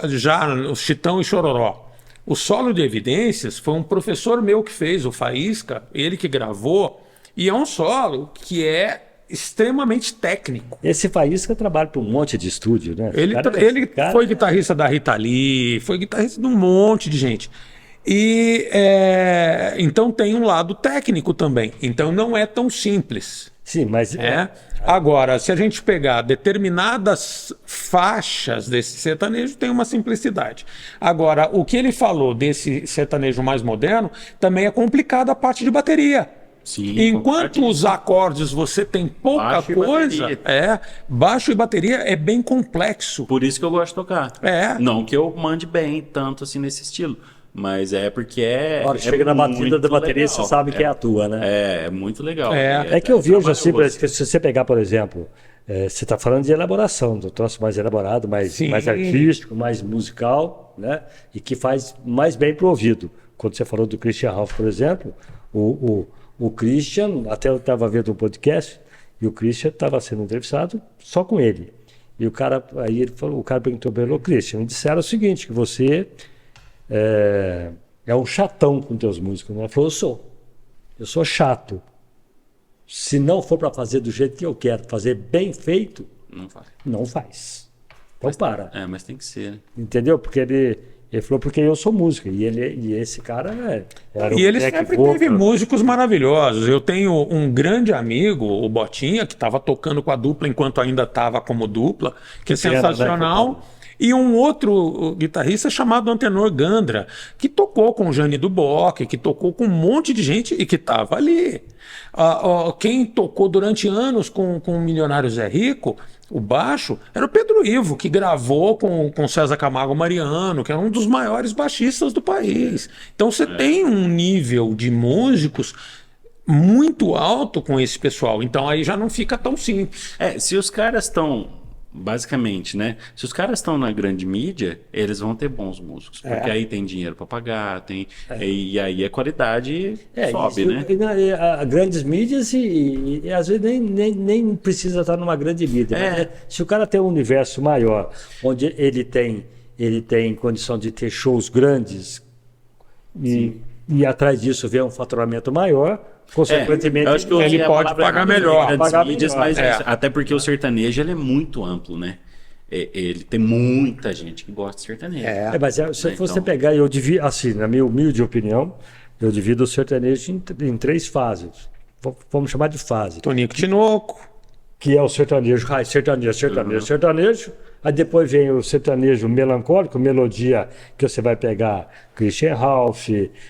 já o Chitão e Chororó. O solo de Evidências foi um professor meu que fez, o Faísca, ele que gravou, e é um solo que é extremamente técnico. Esse Faísca trabalha para um monte de estúdio, né? Ele foi guitarrista da Rita Lee, foi guitarrista de um monte de gente. E então tem um lado técnico também. Então não é tão simples. Sim, mas agora, se a gente pegar determinadas faixas desse sertanejo, tem uma simplicidade. Agora, o que ele falou desse sertanejo mais moderno também é complicado a parte de bateria. Sim, enquanto os acordes você tem pouca coisa, baixo e bateria é bem complexo. Por isso que eu gosto de tocar. Não que eu mande bem tanto assim nesse estilo. Mas é porque é. A hora que chega na batida muito da bateria, legal. você sabe que é a tua, né? É muito legal. É. É que eu vejo assim, trabalhoso. se você pegar, por exemplo, você está falando de elaboração, do troço mais elaborado, Sim. mais artístico, mais musical, né? E que faz mais bem pro ouvido. Quando você falou do Christian Ralph, por exemplo, o Christian, até eu estava vendo um podcast, e o Christian estava sendo entrevistado só com ele. E o cara, aí ele falou, o cara perguntou para ele, ô Christian, me disseram o seguinte, que você é um chatão com teus músicos, né? Ele falou, eu sou chato. Se não for para fazer do jeito que eu quero, fazer bem feito, Não faz. não faz. Então para. Mas tem que ser, né? Entendeu? Porque ele falou, porque eu sou músico. E esse cara era E ele back sempre vocal. teve músicos maravilhosos. Eu tenho um grande amigo, o Botinha, que estava tocando com a dupla enquanto ainda estava como dupla, que é pena, né, sensacional. coitado. E um outro guitarrista chamado Antenor Gandra, que tocou com o Jani Duboc, que tocou com um monte de gente e que estava ali. Quem tocou durante anos com o Milionário Zé Rico, o baixo, era o Pedro Ivo, que gravou com César Camargo Mariano, que é um dos maiores baixistas do país. Então você tem um nível de músicos muito alto com esse pessoal. Então aí já não fica tão simples. Se os caras estão. Basicamente, né? Se os caras estão na grande mídia, eles vão ter bons músicos. Porque aí tem dinheiro para pagar, e aí a qualidade sobe, né? Grandes mídias e às vezes nem precisa estar numa grande mídia. Mas, se o cara tem um universo maior, onde ele tem condição de ter shows grandes e atrás disso vê um faturamento maior, consequentemente eu acho que ele a pode palavra pagar grandes melhor. Pagar mídias, melhor. mas até porque o sertanejo ele é muito amplo, né? Ele tem muita gente que gosta de sertanejo. Mas se Né, você então- pegar, eu divido, assim, na minha humilde opinião, eu divido o sertanejo em 3 fases. Vamos chamar de fase. Tonico Tinoco. Que é o sertanejo, sertanejo. Aí depois vem o sertanejo melancólico, melodia, que você vai pegar Christian Ralph,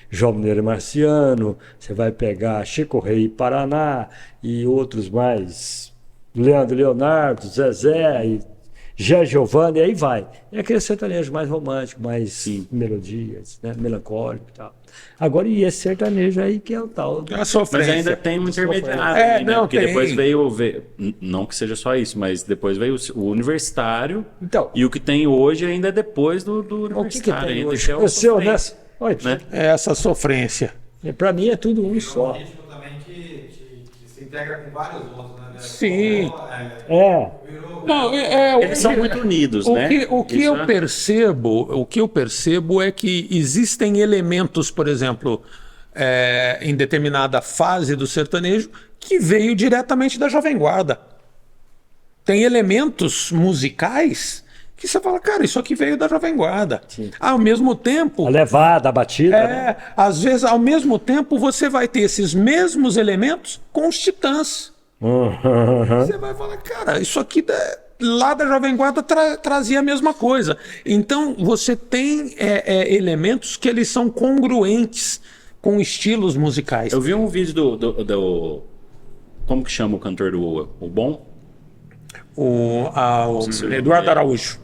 João Mineiro e Marciano, você vai pegar Chico Rei e Paraná e outros mais, Leandro Leonardo, Zezé e Gé Giovanni, e aí vai. É aquele sertanejo mais romântico, mais melodias, né? Melancólico e tal. Agora, e esse sertanejo aí que é o tal. A Mas sofrência. ainda tem um intermediário, né? não, Porque tem. depois veio, não que seja só isso, mas depois veio o universitário, Então, e o que tem hoje ainda é depois do o que universitário. tem ainda, hoje? que é o Eu sei, sofrência, honesto. Olha, né? Essa sofrência. para mim é tudo um só. Um ritmo também que se integra com vários outros, né? Sim. Virou Não, Eles são muito unidos, O né? que Isso eu percebo é que existem elementos, por exemplo, em determinada fase do sertanejo, que veio diretamente da Jovem Guarda. Tem elementos musicais que você fala, cara, isso aqui veio da Jovem Guarda. Ao mesmo tempo, A levada, a batida, né? às vezes, ao mesmo tempo, você vai ter esses mesmos elementos com os Titãs. Você vai falar, cara, isso aqui lá da Jovem Guarda trazia a mesma coisa. Então, você tem elementos que eles são congruentes com estilos musicais. Eu vi um vídeo do como que chama o cantor do O Bom? O Eduardo Araújo.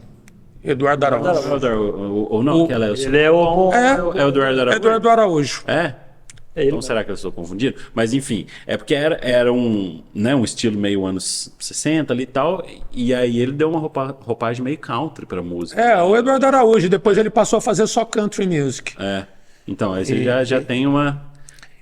Eduardo Araújo. Ou não, aquela é o Ele é o. É o Eduardo Araújo. Eduardo Araújo. É? ele. Então será que eu estou confundindo? Mas enfim, é porque era um estilo meio anos 60 ali e tal, e aí ele deu uma roupagem meio country pra música. O Eduardo Araújo. Depois ele passou a fazer só country music. Então, aí você já tem uma...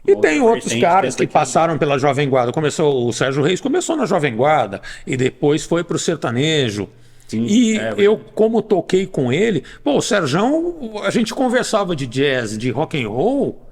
E tem outra outros vertente caras dessa que aqui. passaram pela Jovem Guarda. O Sérgio Reis começou na Jovem Guarda e depois foi pro sertanejo. Sim, E é, eu, como toquei com ele, o Sérgio, a gente conversava de jazz, de rock and roll,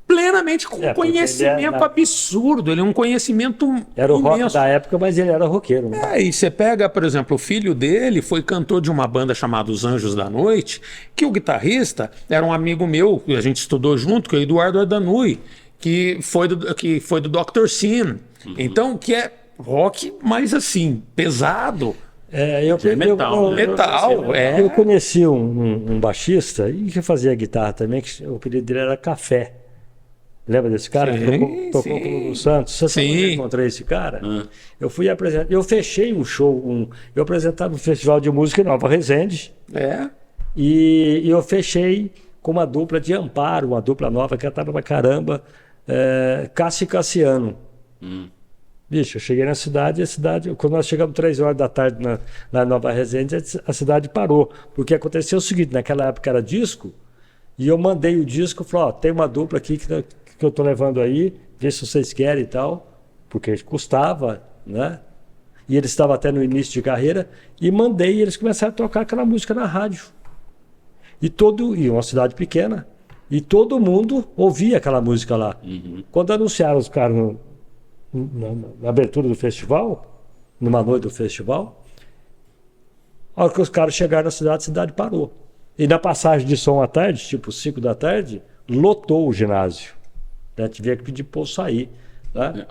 plenamente com porque conhecimento ele é absurdo. Ele é um conhecimento Era o rock imenso. da época, mas ele era roqueiro. Né? E você pega, por exemplo, o filho dele foi cantor de uma banda chamada Os Anjos da Noite, que o guitarrista era um amigo meu, a gente estudou junto, que é o Eduardo Ardanui, que foi do Dr. Sin. Então, que é rock, mas assim, pesado. Eu conheci um baixista e que fazia guitarra também, que o apelido dele era Café. Lembra desse cara? Sim, Tocou sim. com o Lulu Santos. Você sabe onde eu encontrei esse cara? Eu fui apresentar. Eu fechei um show. Eu apresentava um festival de música em Nova Resende. E eu fechei com uma dupla de Amparo, uma dupla nova que cantava pra caramba, Cássio e Cassiano. Bicho, eu cheguei na cidade e a cidade, quando nós chegamos 3 horas da tarde na Nova Resende, a cidade parou. Porque aconteceu o seguinte, naquela época era disco, e eu mandei o disco, falei, ó, tem uma dupla aqui que eu tô levando aí, vê se vocês querem e tal, porque custava, né? E eles estavam até no início de carreira, e mandei, e eles começaram a tocar aquela música na rádio. E uma cidade pequena, e todo mundo ouvia aquela música lá. Quando anunciaram os caras na abertura do festival, numa noite do festival, a hora que os caras chegaram na cidade, a cidade parou. E na passagem de som à tarde, tipo 5 da tarde, lotou o ginásio. Né? Tive que pedir para eu sair. Né?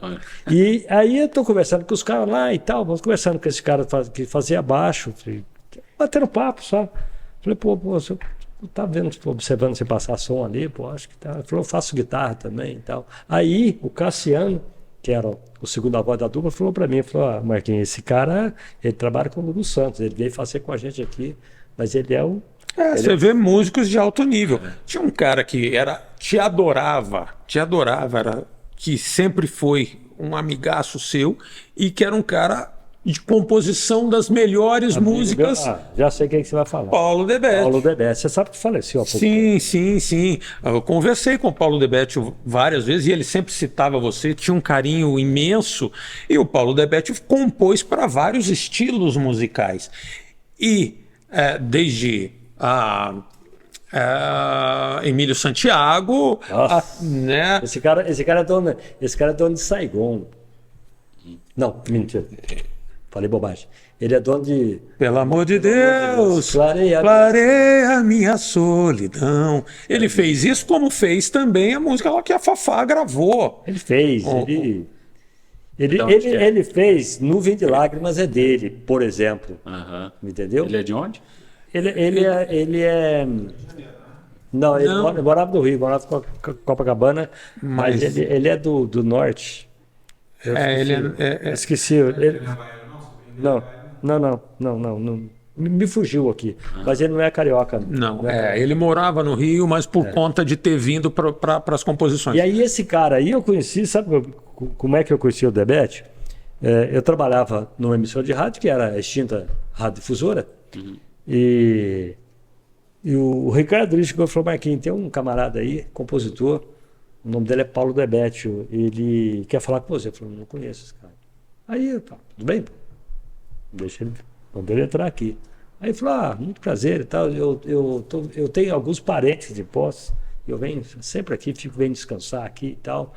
E aí eu tô conversando com os caras lá e tal, vamos conversando com esse cara que fazia baixo, batendo papo, sabe? Falei, pô, você tá vendo, observando você passar som ali, pô, acho que tá. Ele falou, eu faço guitarra também e tal. Aí o Cassiano, que era o segundo voz da dupla, falou para mim, falou, Marquinhos, esse cara, ele trabalha com o Lulu Santos, ele veio fazer com a gente aqui, mas ele é o... Você vê músicos de alto nível. Tinha um cara que te adorava, que sempre foi um amigaço seu e que era um cara de composição das melhores músicas. Já sei quem que você vai falar. Paulo Debete. Paulo Debete. Você sabe que faleceu há pouco tempo. Sim. Eu conversei com o Paulo Debete várias vezes e ele sempre citava você, tinha um carinho imenso. E o Paulo Debete compôs para vários estilos musicais. E desde Emílio Santiago, né? Esse cara é dono de Saigon. Não, mentira. Falei bobagem. Ele é dono de... Pelo amor de Deus, clareia a minha solidão. Ele fez isso como fez também a música lá que a Fafá gravou. Ele fez. Ele fez Nuvem de Lágrimas é dele, por exemplo. Entendeu? Ele é de onde? Ele é... Não, ele morava no Rio, morava em Copacabana, mas ele é do norte. Esqueci. Não. Me fugiu aqui. Mas ele não é carioca. Não, ele morava no Rio, mas por conta de ter vindo para as composições. E aí esse cara aí eu conheci, sabe como é que eu conheci o Debete? Eu trabalhava numa emissora de rádio, que era a extinta Rádio Difusora, e o Ricardo chegou e falou, Marquinhos, tem um camarada aí, compositor, o nome dele é Paulo Debete, ele quer falar com você. Eu falei, não conheço esse cara. Aí, tudo bem? Deixa ele, manda ele entrar aqui. Aí ele falou, muito prazer e tal, eu tenho alguns parentes de Poços, eu venho sempre aqui, venho descansar aqui e tal.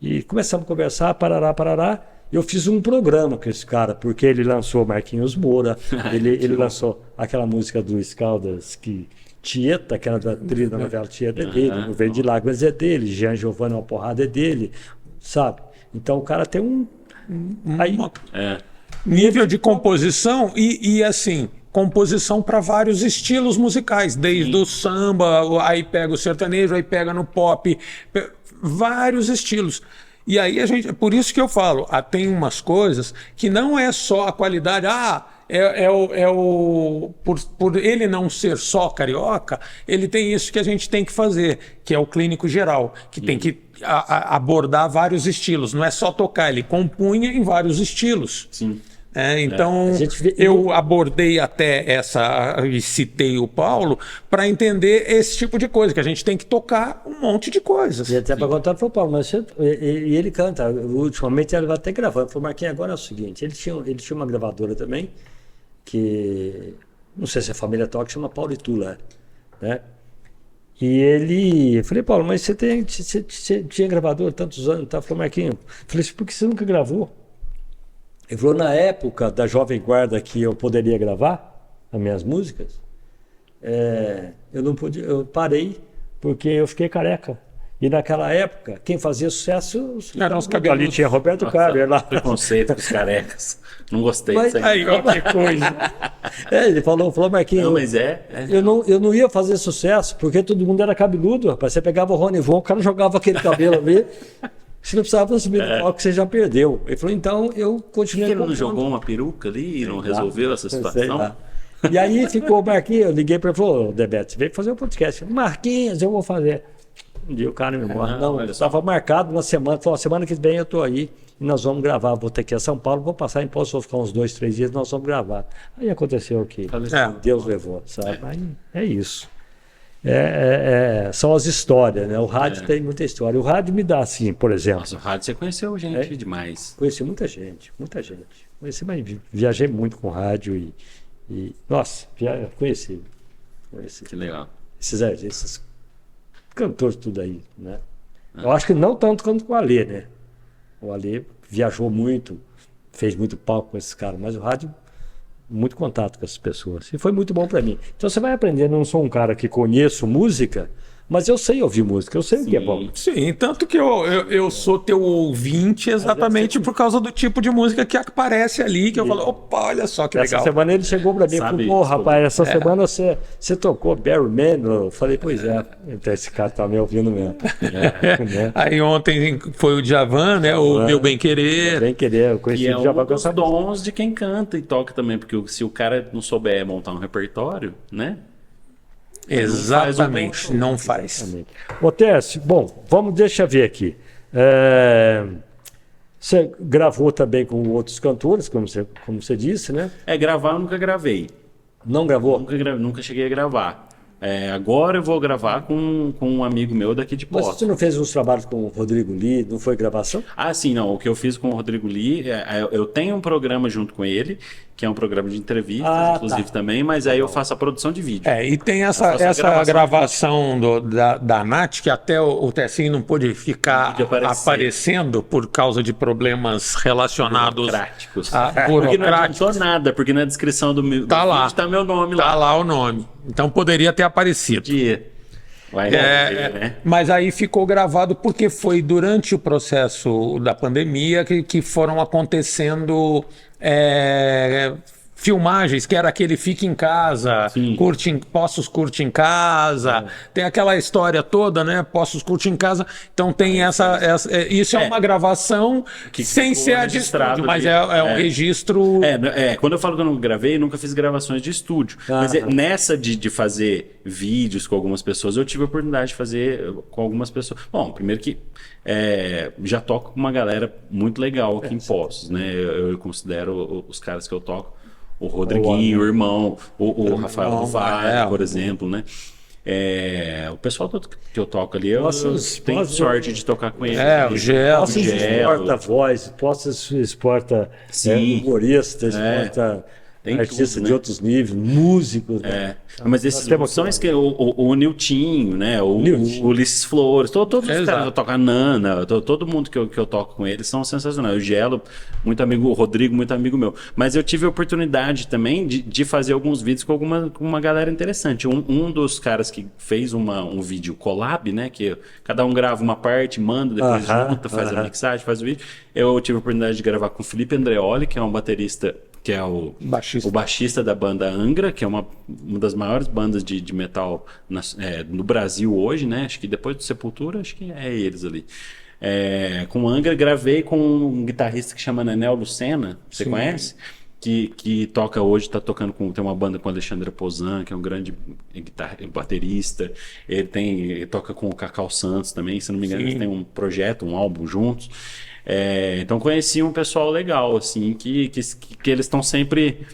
E começamos a conversar, parará. Eu fiz um programa com esse cara, porque ele lançou Marquinhos Moura, ele lançou aquela música do Scaldas, que Tieta, aquela da trilha da novela Tieta é dele, Nuvem de Lágrimas é dele, Jean Giovanni, uma porrada é dele, sabe? Então o cara tem nível de composição e assim, composição para vários estilos musicais, desde o samba, aí pega o sertanejo, aí pega no pop, vários estilos. E aí por isso que eu falo, tem umas coisas que não é só a qualidade, por ele não ser só carioca, ele tem isso que a gente tem que fazer, que é o clínico geral, que tem que abordar vários estilos, não é só tocar, ele compunha em vários estilos. Sim. Então, eu abordei até e citei o Paulo para entender esse tipo de coisa, que a gente tem que tocar um monte de coisas. E até para contar para o Paulo, mas ele canta, ultimamente ele vai até gravando. Falei, Marquinhos, agora é o seguinte, ele tinha uma gravadora também, que não sei se a família toca, chama Paulo e Tula, né? E eu falei, Paulo, mas você tinha gravadora há tantos anos, tá? Falei, Marquinhos, falei, por que você nunca gravou? Ele falou, na época da Jovem Guarda que eu poderia gravar as minhas músicas, eu não podia, eu parei porque eu fiquei careca. E naquela época, quem fazia sucesso eram os cabelos. Ali tinha Roberto Carlos lá. Preconceito com os carecas. Não gostei disso aí. Aí, qualquer coisa. Ele falou, Marquinhos. Não, mas eu não ia fazer sucesso porque todo mundo era cabeludo, rapaz. Você pegava o Rony Von, o cara jogava aquele cabelo ali. Você não precisava subir no palco que você já perdeu. Ele falou, então eu continuei. Por que ele não jogou uma peruca ali e não resolveu essa situação? E aí ficou o Marquinhos, eu liguei para ele e falou, Debeto, você veio fazer um podcast. Marquinhos, eu vou fazer. Um dia o cara me mostra. Não, estava marcado na semana, falou, semana que vem eu estou aí e nós vamos gravar. Vou ter que ir a São Paulo, vou passar em Poço, vou ficar uns 2, 3 dias, nós vamos gravar. Aí aconteceu o que Deus levou, sabe? Aí é isso. São as histórias, né? O rádio tem muita história. O rádio me dá assim, por exemplo. Nossa, o rádio você conheceu gente demais. Conheci muita gente, muita gente. Conheci, mas viajei muito com rádio e nossa, conheci. Que legal. Esses cantores tudo aí, né? Eu acho que não tanto quanto com o Alê, né? O Alê viajou muito, fez muito palco com esses caras, mas o rádio muito contato com essas pessoas. E foi muito bom para mim. Então você vai aprendendo, eu não sou um cara que conheço música, mas eu sei ouvir música, eu sei o que é bom. Sim, tanto que eu sou teu ouvinte exatamente por causa do tipo de música que aparece ali, que eu falo, opa, olha só que legal. Essa semana ele chegou para mim e falou, pô, rapaz, essa semana você tocou Barry Manilow. Eu falei, pois é, então esse cara tá me ouvindo mesmo. Né? Aí ontem foi o Djavan, né, o Meu Bem Querer. Bem Querer, eu conheci E o Djavan um com dos essa dons de quem canta e toca também, porque se o cara não souber montar um repertório, né? Exatamente, não faz. Ô, Tércio, bom, deixa eu ver aqui. Você gravou também com outros cantores, como você disse, né? Gravar eu nunca gravei. Não gravou? Nunca cheguei a gravar. Agora eu vou gravar com um amigo meu daqui de Mas Poços. você não fez uns trabalhos com o Rodrigo Lee, não foi gravação? Ah, sim, não. O que eu fiz com o Rodrigo Lee, eu tenho um programa junto com ele, que é um programa de entrevistas, inclusive também, mas aí eu faço a produção de vídeo. E tem essa gravação da Nath, que até o Tessinho não pôde ficar aparecendo por causa de problemas relacionados burocráticos. Porque não adiantou nada, porque na descrição do vídeo tá meu nome lá. Tá lá o nome. Então poderia ter aparecido. Né? Mas aí ficou gravado porque foi durante o processo da pandemia que foram acontecendo filmagens, que era aquele fica em casa, Poços curte em casa, tem aquela história toda, né? Poços curte em casa. Então tem isso é uma gravação que sem ser a de estúdio, mas é um registro. Quando eu falo que eu não gravei, eu nunca fiz gravações de estúdio. Mas nessa de fazer vídeos com algumas pessoas, eu tive a oportunidade de fazer com algumas pessoas. Bom, primeiro que já toco com uma galera muito legal aqui em Poços, né? Eu considero os caras que eu toco. O Rodriguinho, o irmão, o Rafael do Vale, por exemplo, né? O pessoal todo que eu toco ali, eu tenho sorte de tocar com ele. O Gelo. Poços exporta voz, Poços exporta humorista, exporta artistas de outros níveis, músicos. Mas esses são o Niltinho, né? O Ulisses Flores, todos os caras que eu toco, a Nana, todo mundo que eu toco com eles são sensacionais. O Gelo, muito amigo, o Rodrigo, muito amigo meu. Mas eu tive a oportunidade também de fazer alguns vídeos com uma galera interessante. Um dos caras que fez um vídeo collab, né? Que cada um grava uma parte, manda, depois junta, faz a mixagem, faz o vídeo. Eu tive a oportunidade de gravar com o Felipe Andreoli, que é um baterista, que é o baixista da banda Angra, que é uma das maiores bandas de metal no Brasil hoje, né? Acho que depois do Sepultura, acho que é eles ali. Com Angra, gravei com um guitarrista que chama Nenel Lucena, você conhece? Que toca hoje, tem uma banda com o Alexandre Pozan, que é um grande baterista. Ele toca com o Cacau Santos também, se não me engano, eles têm um projeto, um álbum juntos. Então conheci um pessoal legal, assim, que eles estão sempre.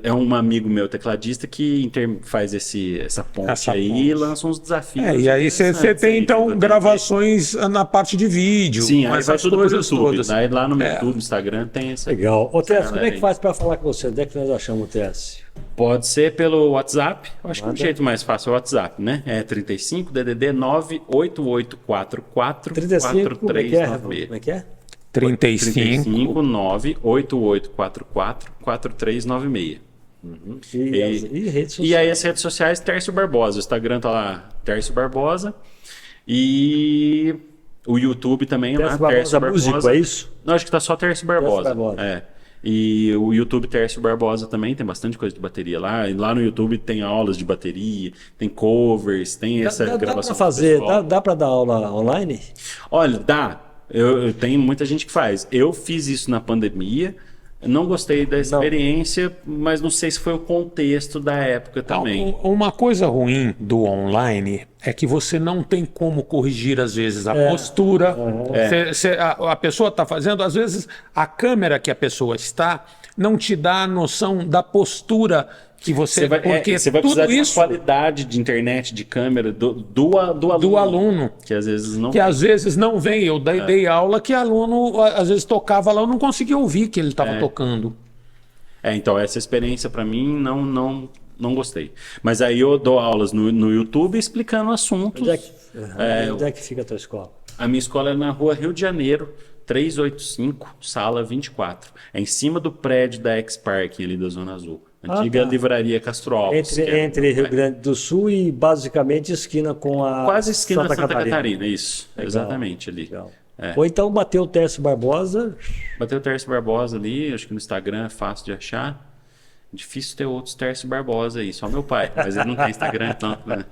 É um amigo meu, tecladista, que faz essa ponte aí e lança uns desafios. E aí você tem, então, gravações na parte de vídeo. Sim, aí vai tudo pro YouTube. Todas. Aí lá no meu YouTube, no Instagram, tem essa. Legal. Ô, Tess, como é que faz para falar com você? Onde é que nós achamos o Tess? Pode ser pelo WhatsApp. Eu acho que o jeito mais fácil é o WhatsApp, né? 35 DDD 98844 4396. Como é que é? 35 98844 4396. E redes sociais? E aí as redes sociais, Tércio Barbosa. O Instagram tá lá, Tércio Barbosa. E o YouTube também lá, Tércio Barbosa. Músico, é isso? Não, acho que tá só Tércio Barbosa. Tércio Barbosa. E o YouTube Tércio Barbosa também tem bastante coisa de bateria lá. E lá no YouTube tem aulas de bateria, tem covers, tem essa gravação. Dá para dar aula online? Olha, dá. Eu tenho muita gente que faz. Eu fiz isso na pandemia. Não gostei da experiência, mas não sei se foi o contexto da época também. Uma coisa ruim do online é que você não tem como corrigir, às vezes, a postura. A pessoa está fazendo, às vezes, a câmera que a pessoa está não te dá a noção da postura que você... Porque você vai tudo precisar de uma isso qualidade de internet, de câmera, do aluno. do aluno. Que às vezes não... Que às vezes não vem. Eu dei aula que aluno, às vezes, tocava lá, eu não conseguia ouvir que ele estava tocando. Então, essa experiência para mim não gostei. Mas aí eu dou aulas no YouTube explicando assuntos. Onde é que fica a tua escola? A minha escola é na rua Rio de Janeiro, 385, sala 24. É em cima do prédio da Ex-Park ali da Zona Azul. Antiga livraria Castro Alves. Entre Rio Grande do Sul e basicamente esquina com a Quase esquina da Santa Catarina, isso. Legal. Exatamente ali. Legal. Ou então bateu o Tércio Barbosa. Bateu o Tércio Barbosa ali, acho que no Instagram é fácil de achar. Difícil ter outros Tércio Barbosa aí, só meu pai, mas ele não tem Instagram, então. Né?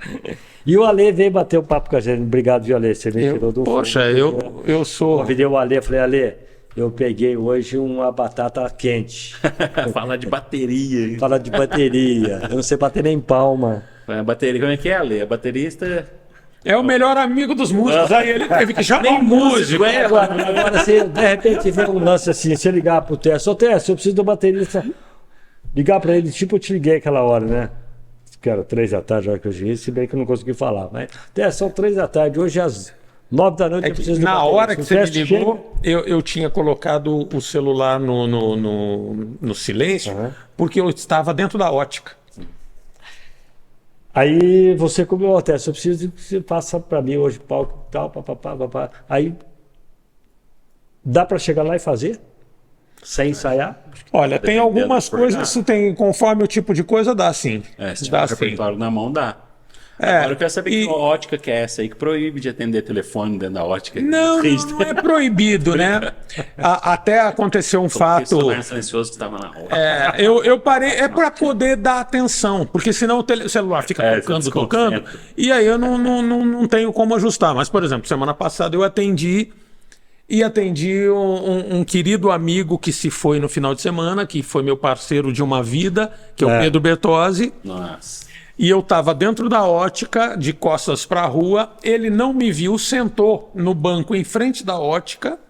E o Ale veio bater o papo com a gente. Obrigado, viu, Ale? Você me tirou do Poxa, fogo. eu sou... Convidei o Ale, falei, Ale, eu peguei hoje uma batata quente. Falar de bateria. Fala de bateria. Eu não sei bater nem palma. A bateria, como é que é, Ale? A baterista... É o melhor amigo dos músicos. Aí ele teve que chamar um músico. Agora, se de repente vem um lance assim, se eu ligar pro Tércio, ô Tércio, eu preciso do baterista. Ligar pra ele, tipo, eu te liguei aquela hora, né? Que era 3 da tarde, a hora que eu cheguei, se bem que eu não consegui falar. Mas, Tércio, são 3 da tarde, hoje às 9 da noite eu preciso do Na baterista. hora que O você me Tércio ligou, eu tinha colocado o celular no silêncio, porque eu estava dentro da ótica. Aí você comeu o Tércio, eu preciso que você faça pra mim hoje palco e tal, papapá. Aí, dá pra chegar lá e fazer? Sem ensaiar? Olha, tem algumas coisas, conforme o tipo de coisa, dá sim. Se tiver Dá o sim. repertório na mão, dá. Agora eu quero saber que ótica que é essa aí que proíbe de atender telefone dentro da ótica. Não é proibido, né? Até aconteceu um fato. O silencioso que estava na rua. Eu parei, é para poder dar atenção, porque senão o celular fica tocando, e aí eu não tenho como ajustar. Mas, por exemplo, semana passada eu atendi um querido amigo que se foi no final de semana, que foi meu parceiro de uma vida, que é o Pedro Bertozzi. Nossa. E eu estava dentro da ótica, de costas para a rua, ele não me viu, sentou no banco em frente da ótica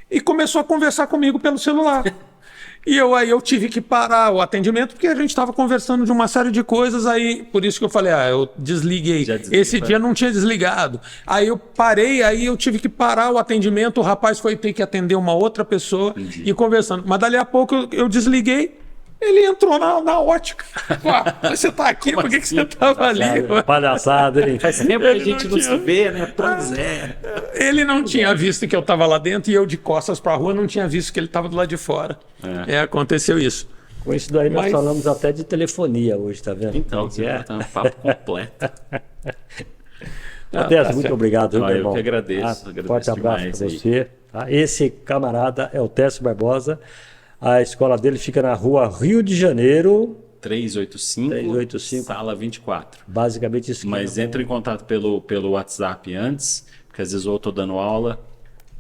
e começou a conversar comigo pelo celular. E aí eu tive que parar o atendimento, porque a gente estava conversando de uma série de coisas, aí por isso que eu falei, eu desliguei. Esse dia não tinha desligado. Aí eu parei, aí eu tive que parar o atendimento, o rapaz foi ter que atender uma outra pessoa e conversando. Mas dali a pouco eu desliguei. Ele entrou na ótica. Você tá aqui, por que você tava ali? Palhaçada, hein? Faz tempo que a gente não se vê, né? Pois é. Ele não tinha visto que eu tava lá dentro e eu de costas pra rua não tinha visto que ele tava do lado de fora. Aconteceu isso. Com isso daí nós falamos até de telefonia hoje, tá vendo? Então, você tá um papo completo. Tércio, muito obrigado, meu irmão. Eu que agradeço. Agradeço Forte abraço demais para aí. você. Tá? Esse camarada é o Tércio Barbosa. A escola dele fica na rua Rio de Janeiro. 385, sala 24. Basicamente isso. Mas entra em contato pelo WhatsApp antes, porque às vezes ou eu tô dando aula,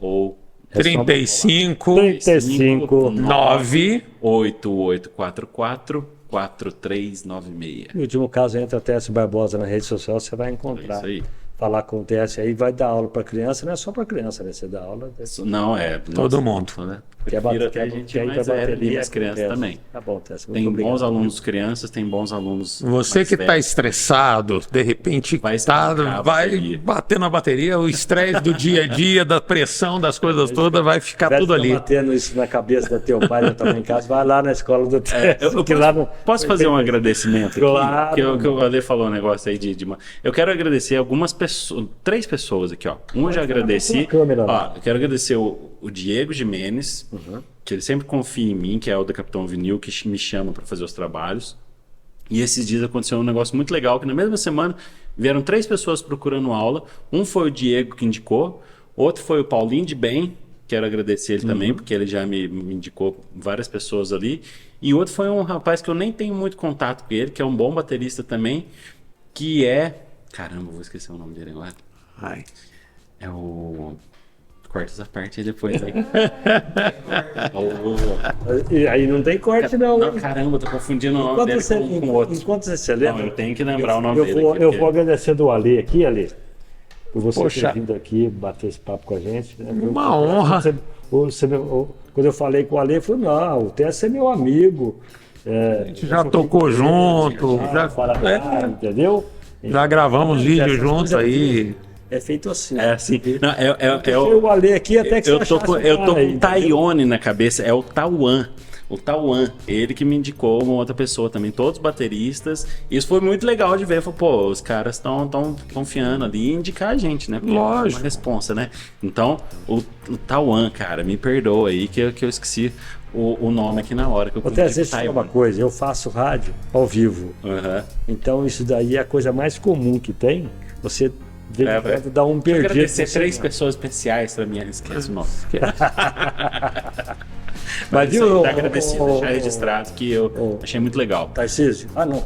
ou 35 9 8844 4396. No último caso, entra Tércio Barbosa na rede social, você vai encontrar. Isso aí. Falar com o Tércio aí, vai dar aula para criança, não é só para criança, né? Você dá aula. Não, todo mundo. Né? Quer Prefiro até a gente mais anima as crianças também. Tá bom, Tércio. Tem bons alunos crianças, tem bons alunos. Você mais que está velhos. estressado, de repente Vai vai bater na bateria, o estresse do dia a dia, da pressão, das coisas todas, vai ficar tudo ali. Batendo isso na cabeça do teu pai, eu também em casa, vai lá na escola do Tércio. Posso fazer um agradecimento Claro. aqui? Que o Ale falou um negócio aí eu quero agradecer algumas pessoas, 3 pessoas aqui, ó. Um eu já agradeci. Eu quero agradecer o Diego Jimenez, que ele sempre confia em mim, que é o da Capitão Vinil, que me chama para fazer os trabalhos. E esses dias aconteceu um negócio muito legal, que na mesma semana vieram 3 pessoas procurando aula. Um foi o Diego que indicou, outro foi o Paulinho de Bem, quero agradecer ele também, porque ele já me indicou várias pessoas ali. E outro foi um rapaz que eu nem tenho muito contato com ele, que é um bom baterista também, que é... Caramba, vou esquecer o nome dele agora. Ai. É o... Corta essa parte aí depois. Aí. E aí não tem corte, não. Não, caramba, tô confundindo o nome Enquanto dele você, com o outro. enquanto você lembra, Não, eu tenho que lembrar o nome eu dele. vou, aqui, eu porque- vou agradecer do Ale aqui, Ale, por você Poxa. ter vindo aqui bater esse papo com a gente. Né? Uma honra. Quando eu falei com o Ale, ele falou, não, o Tessa é meu amigo. A gente já tocou junto, entendeu? já gravamos Essas vídeo juntos coisas aí. É feito assim. É assim. Não, O Ale aqui até que eu você tô achasse com, um eu cara tô com aí, o entendeu? Taione na cabeça, é o Tauan. O Tauan, ele que me indicou uma outra pessoa também, todos bateristas. Isso foi muito legal de ver. Falei, pô, os caras estão confiando ali em indicar a gente, né? Porque Lógico. É uma responsa, né? Então, o Tauan, cara, me perdoa aí que eu esqueci o nome aqui na hora. Que eu Até confundi às vezes com tem Taiwan. uma coisa, eu faço rádio ao vivo. Aham. Então isso daí é a coisa mais comum que tem. Você de vez em velho. quando dá um Quero perdido. agradecer você- 3 pessoas especiais pra mim, esquece o nome. Mas Isso aí, viu, tá agradecido, deixar registrado que eu achei muito legal. Tarcísio? Ah, não.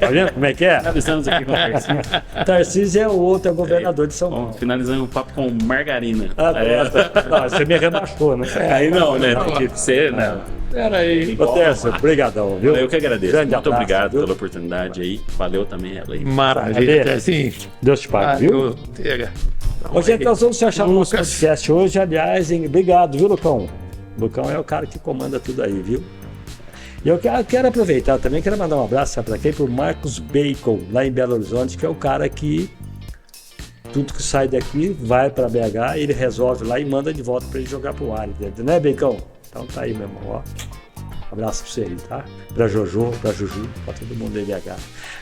Tá vendo como é que é? Finalizamos aqui com o Tarcísio. Tarcísio é o outro, é governador de São Paulo. Bom, finalizando o papo com Margarina. Ah, não, você me rebaixou, né? Aí não, né? Tem que ser, né? Pera aí. Ô, Tércio, brigadão, viu? Eu que agradeço. Grande Muito abraço, obrigado viu? pela oportunidade aí. Valeu também, ela aí. Maravilha. Ale. Assim, Deus te pague, viu? Ô, gente, nós vamos fechar o nosso Lucas. podcast hoje, aliás, hein? Obrigado, viu, Lucão? Lucão é o cara que comanda tudo aí, viu? E eu quero aproveitar também, quero mandar um abraço, sabe pra quem? Pro Marcos Bacon, lá em Belo Horizonte, que é o cara que tudo que sai daqui vai pra BH, ele resolve lá e manda de volta pra ele jogar pro ar, entendeu? Né, Bacon? Então tá aí, meu irmão, ó. Abraço pra você aí, tá? Pra Jojo, pra Juju, pra todo mundo aí BH,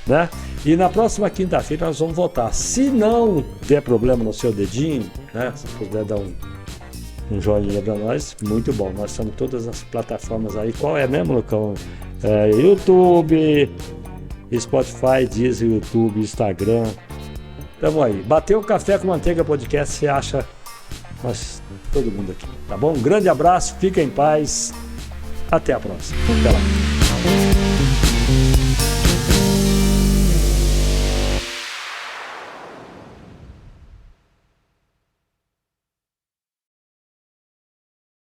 né? E na próxima quinta-feira nós vamos votar. Se não der problema no seu dedinho, né? Se puder dar um joinha pra nós, muito bom. Nós estamos em todas as plataformas aí. Qual é mesmo, Lucão? YouTube, Spotify, Deezer, YouTube, Instagram. Tamo aí. Bateu o Café com Manteiga Podcast, você acha nós, todo mundo aqui, tá bom? Um grande abraço, fica em paz. Até a próxima. Até lá.